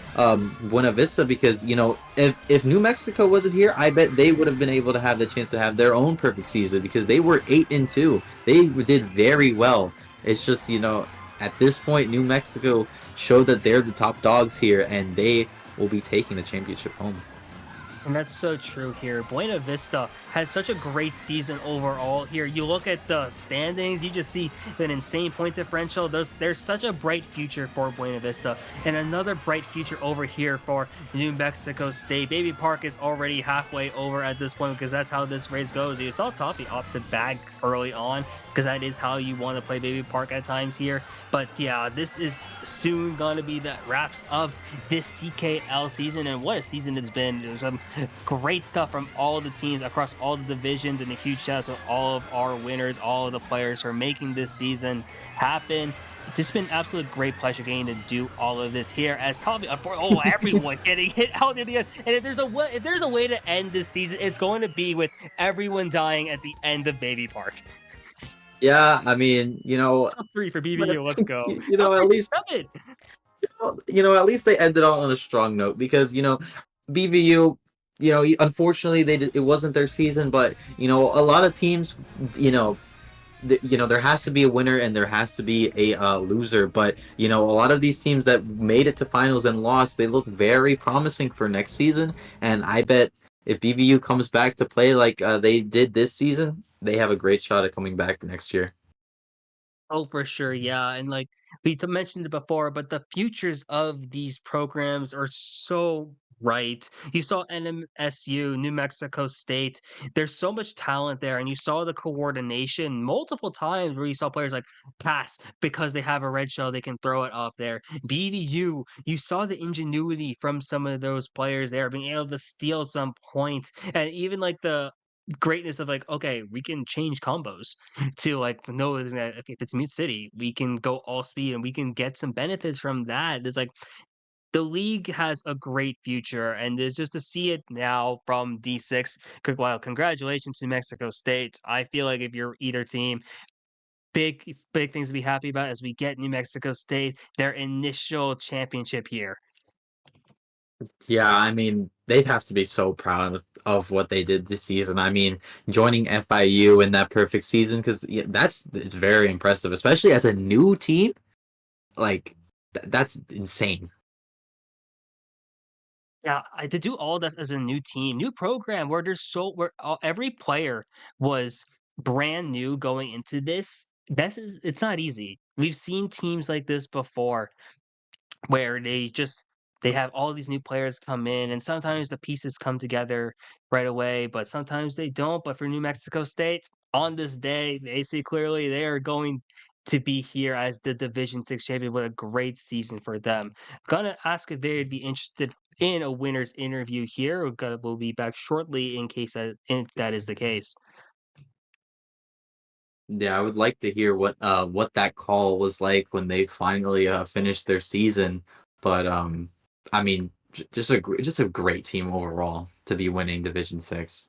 Buena Vista because if New Mexico wasn't here, I bet they would have been able to have the chance to have their own perfect season because they were 8-2. They did very well. It's just at this point, New Mexico showed that they're the top dogs here, and they will be taking the championship home. And that's so true here. Buena Vista has such a great season overall here. You look at the standings, you just see an insane point differential. There's such a bright future for Buena Vista. And another bright future over here for New Mexico State. Baby Park is already halfway over at this point because that's how this race goes. You saw Toffee opt to bag early on because that is how you want to play Baby Park at times here. But yeah, this is soon going to be the wraps of this CKL season. And what a season it's been. There's some great stuff from all of the teams across all the divisions, and a huge shout out to all of our winners, all of the players for making this season happen. It's just been absolute great pleasure getting to do all of this here as Tommy. Oh, everyone getting hit out in the end. And if there's a way to end this season, it's going to be with everyone dying at the end of Baby Park. Yeah, I mean, Top three for but BVU. Let's go. Top at three for least seven. at least they ended on a strong note because BVU, unfortunately it wasn't their season, but a lot of teams, you know there has to be a winner and there has to be a loser. But a lot of these teams that made it to finals and lost, they look very promising for next season. And I bet if BVU comes back to play like they did this season, they have a great shot at coming back next year. Oh, for sure, yeah, and, like, mentioned it before, but the futures of these programs are so bright. You saw NMSU, New Mexico State, there's so much talent there, and you saw the coordination multiple times where you saw players, like, pass because they have a red shell, they can throw it up there. BVU, you saw the ingenuity from some of those players there, being able to steal some points, and even, like, the greatness of, like, "Okay, we can change combos." To like know that if it's Mute City, we can go all speed and we can get some benefits from that. It's like the league has a great future, and it's just to see it now from D6. Wow, congratulations to Mexico State. I feel like if you're either team, big things to be happy about as we get New Mexico State their initial championship here. Yeah, I mean, they'd have to be so proud of what they did this season. I mean, joining FIU in that perfect season, because it's very impressive, especially as a new team. Like, that's insane. Yeah, to do all this as a new team, new program where there's so where every player was brand new going into this. This is it's not easy. We've seen teams like this before where they have all these new players come in and sometimes the pieces come together right away, but sometimes they don't. But for New Mexico State, on this day, they see clearly they are going to be here as the Division 6 champion with a great season for them. Gonna ask if they'd be interested in a winner's interview here. We'll be back shortly in case that if that is the case. Yeah, I would like to hear what that call was like when they finally finished their season. But I mean, just a great team overall to be winning Division 6.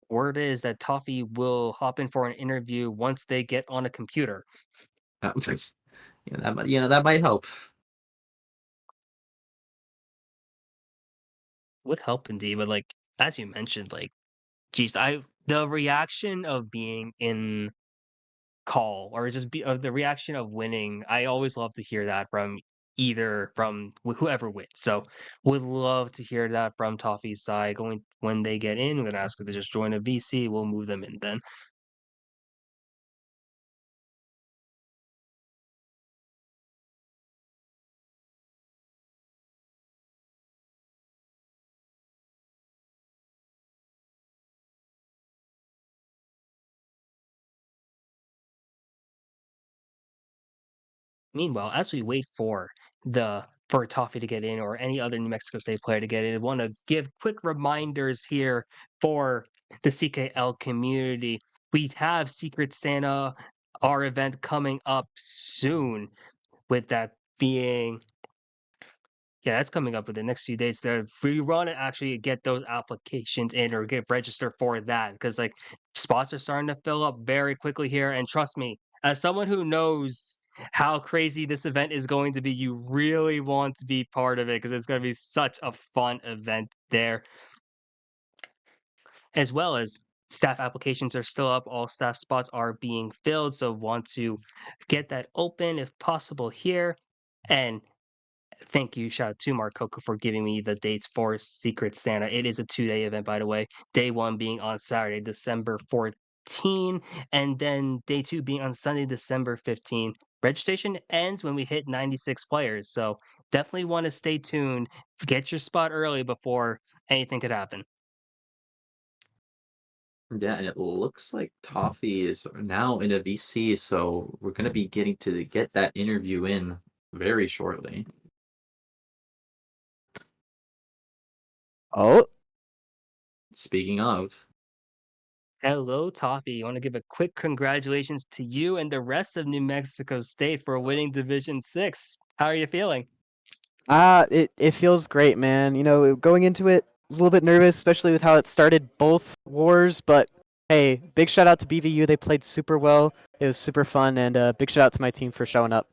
Word is that Toffee will hop in for an interview once they get on a computer. Yeah, that might help. Would help indeed, but, like, as you mentioned, like, geez, I the reaction of being in call or just be of the reaction of winning, I always love to hear that from either from whoever wins. So, would love to hear that from Toffee's side going when they get in. I'm gonna ask if they just join a VC, we'll move them in then. Meanwhile, as we wait for Toffee to get in or any other New Mexico State player to get in, I want to give quick reminders here for the CKL community. We have Secret Santa, our event coming up soon, with that being yeah, that's coming up in the next few days. There, we want to actually get those applications in or get registered for that because like spots are starting to fill up very quickly here. And trust me, as someone who knows how crazy this event is going to be, you really want to be part of it because it's going to be such a fun event there, as well as staff applications are still up. All staff spots are being filled, so want to get that open if possible here. And thank you. Shout out to Mark Coco for giving me the dates for Secret Santa. It is a 2-day event, by the way. Day one being on Saturday, December 14, and then day two being on Sunday, December 15. Registration ends when we hit 96 players. So definitely want to stay tuned. Get your spot early before anything could happen. Yeah, and it looks like Toffee is now in a VC, so we're gonna be getting to get that interview in very shortly. Oh, Speaking of, Hello, Toffee. I want to give a quick congratulations to you and the rest of New Mexico State for winning Division 6. How are you feeling? it feels great, man. You know, going into it, I was a little bit nervous, especially with how it started both wars. But hey, big shout out to BVU. They played super well. It was super fun, and big shout out to my team for showing up.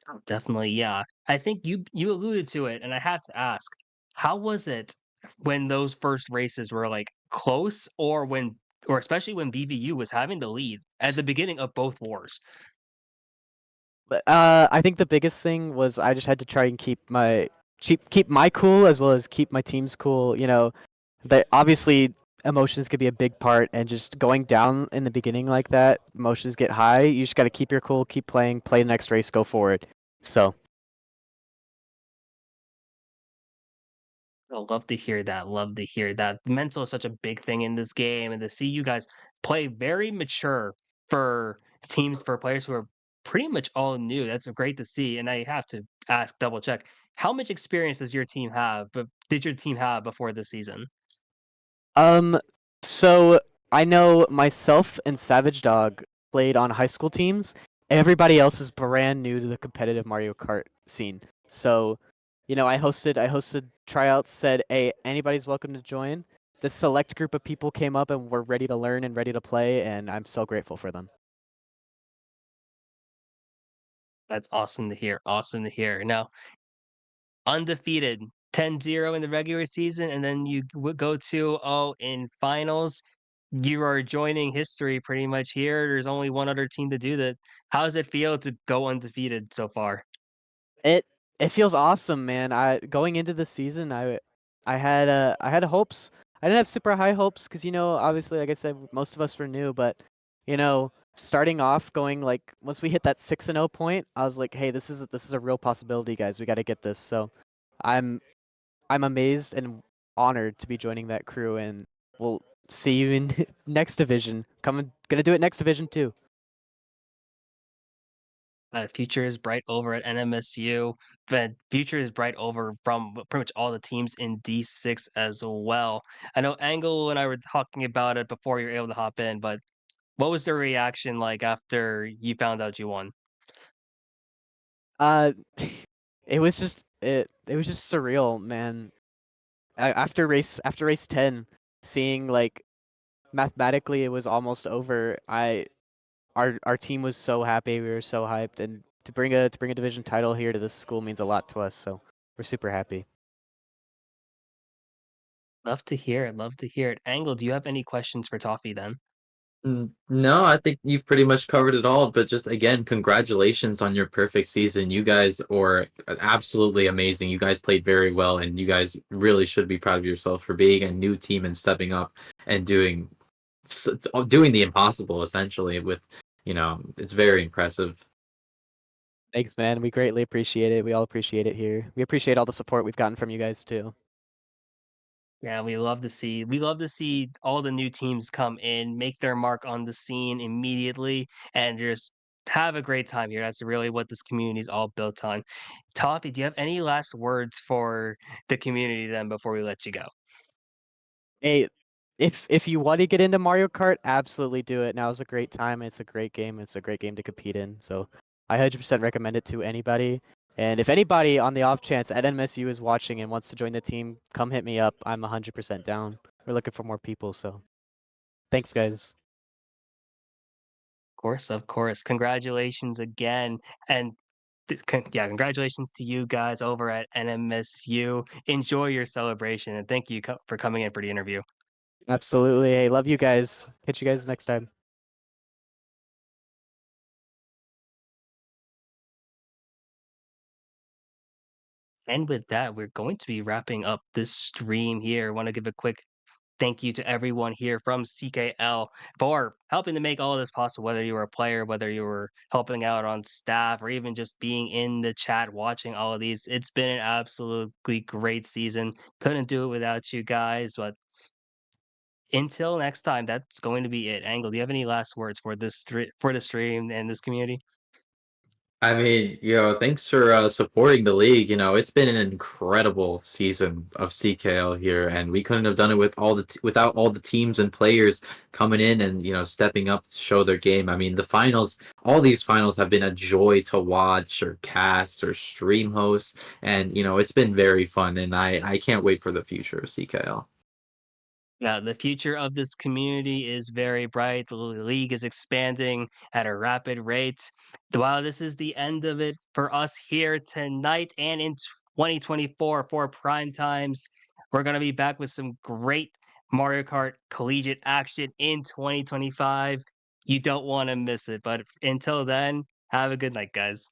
Oh, definitely, yeah. I think you alluded to it, and I have to ask, how was it when those first races were like close, or especially when BVU was having the lead at the beginning of both wars? But I think the biggest thing was I just had to try and keep my cool as well as keep my team's cool. You know, that obviously emotions could be a big part, and just going down in the beginning like that, emotions get high. You just got to keep your cool, keep playing, play the next race, go forward. So. I love to hear that. Love to hear that. Mental is such a big thing in this game, and to see you guys play very mature for teams for players who are pretty much all new. That's great to see. And I have to ask, double check, how much experience does your team have? But did your team have before this season? Um, so I know myself and Savage Dog played on high school teams. Everybody else is brand new to the competitive Mario Kart scene. So, you know, I hosted tryouts, said, "Hey, anybody's welcome to join." This select group of people came up and were ready to learn and ready to play, and I'm so grateful for them. That's awesome to hear. Awesome to hear. Now, undefeated 10-0 in the regular season, and then you would go 2-0 in finals. you are joining history pretty much here. There's only one other team to do that. How does it feel to go undefeated so far? It it feels awesome, man. I going into the season, I had hopes. I didn't have super high hopes because obviously, like I said, most of us were new. But starting off going like once we hit that 6-0 point, I was like, hey, this is a real possibility, guys. We got to get this. So, I'm I'm amazed and honored to be joining that crew, and we'll see you in next division. Gonna do it next division too. Future is bright over at NMSU, but future is bright over from pretty much all the teams in D6 as well. I know Angle and I were talking about it before you were able to hop in, but what was the reaction like after you found out you won? Uh, it was just surreal, man. After race 10, seeing like mathematically it was almost over. Our team was so happy. We were so hyped, and to bring a division title here to this school means a lot to us. So we're super happy. Love to hear it. Love to hear it. Angle, do you have any questions for Toffee then? No, I think you've pretty much covered it all. But just again, congratulations on your perfect season. You guys are absolutely amazing. You guys played very well, and you guys really should be proud of yourself for being a new team and stepping up and doing the impossible essentially. It's very impressive. Thanks, man. We greatly appreciate it. We all appreciate it here. We appreciate all the support we've gotten from you guys too. Yeah, we love to see all the new teams come in, make their mark on the scene immediately, and just have a great time here. That's really what this community is all built on. Toffee, do you have any last words for the community then before we let you go? Hey, if you want to get into Mario Kart, absolutely do it. Now is a great time. It's a great game. It's a great game to compete in. So I 100% recommend it to anybody. And if anybody on the off chance at NMSU is watching and wants to join the team, come hit me up. I'm 100% down. We're looking for more people. So thanks, guys. Of course, of course. Congratulations again, and yeah, congratulations to you guys over at NMSU. Enjoy your celebration, and thank you for coming in for the interview. Absolutely. Hey, love you guys. Catch you guys next time. And with that, we're going to be wrapping up this stream here. I want to give a quick thank you to everyone here from CKL for helping to make all of this possible, whether you were a player, whether you were helping out on staff, or even just being in the chat watching all of these. It's been an absolutely great season. Couldn't do it without you guys, but until next time, that's going to be it. Angle, do you have any last words for for the stream and this community? I mean, thanks for supporting the league. It's been an incredible season of CKL here, and we couldn't have done it without all the teams and players coming in and stepping up to show their game. I mean, all these finals have been a joy to watch or cast or stream host, and it's been very fun, and I can't wait for the future of CKL. Yeah, the future of this community is very bright. The league is expanding at a rapid rate. While this is the end of it for us here tonight and in 2024 for prime times, we're going to be back with some great Mario Kart collegiate action in 2025. You don't want to miss it. But until then, have a good night, guys.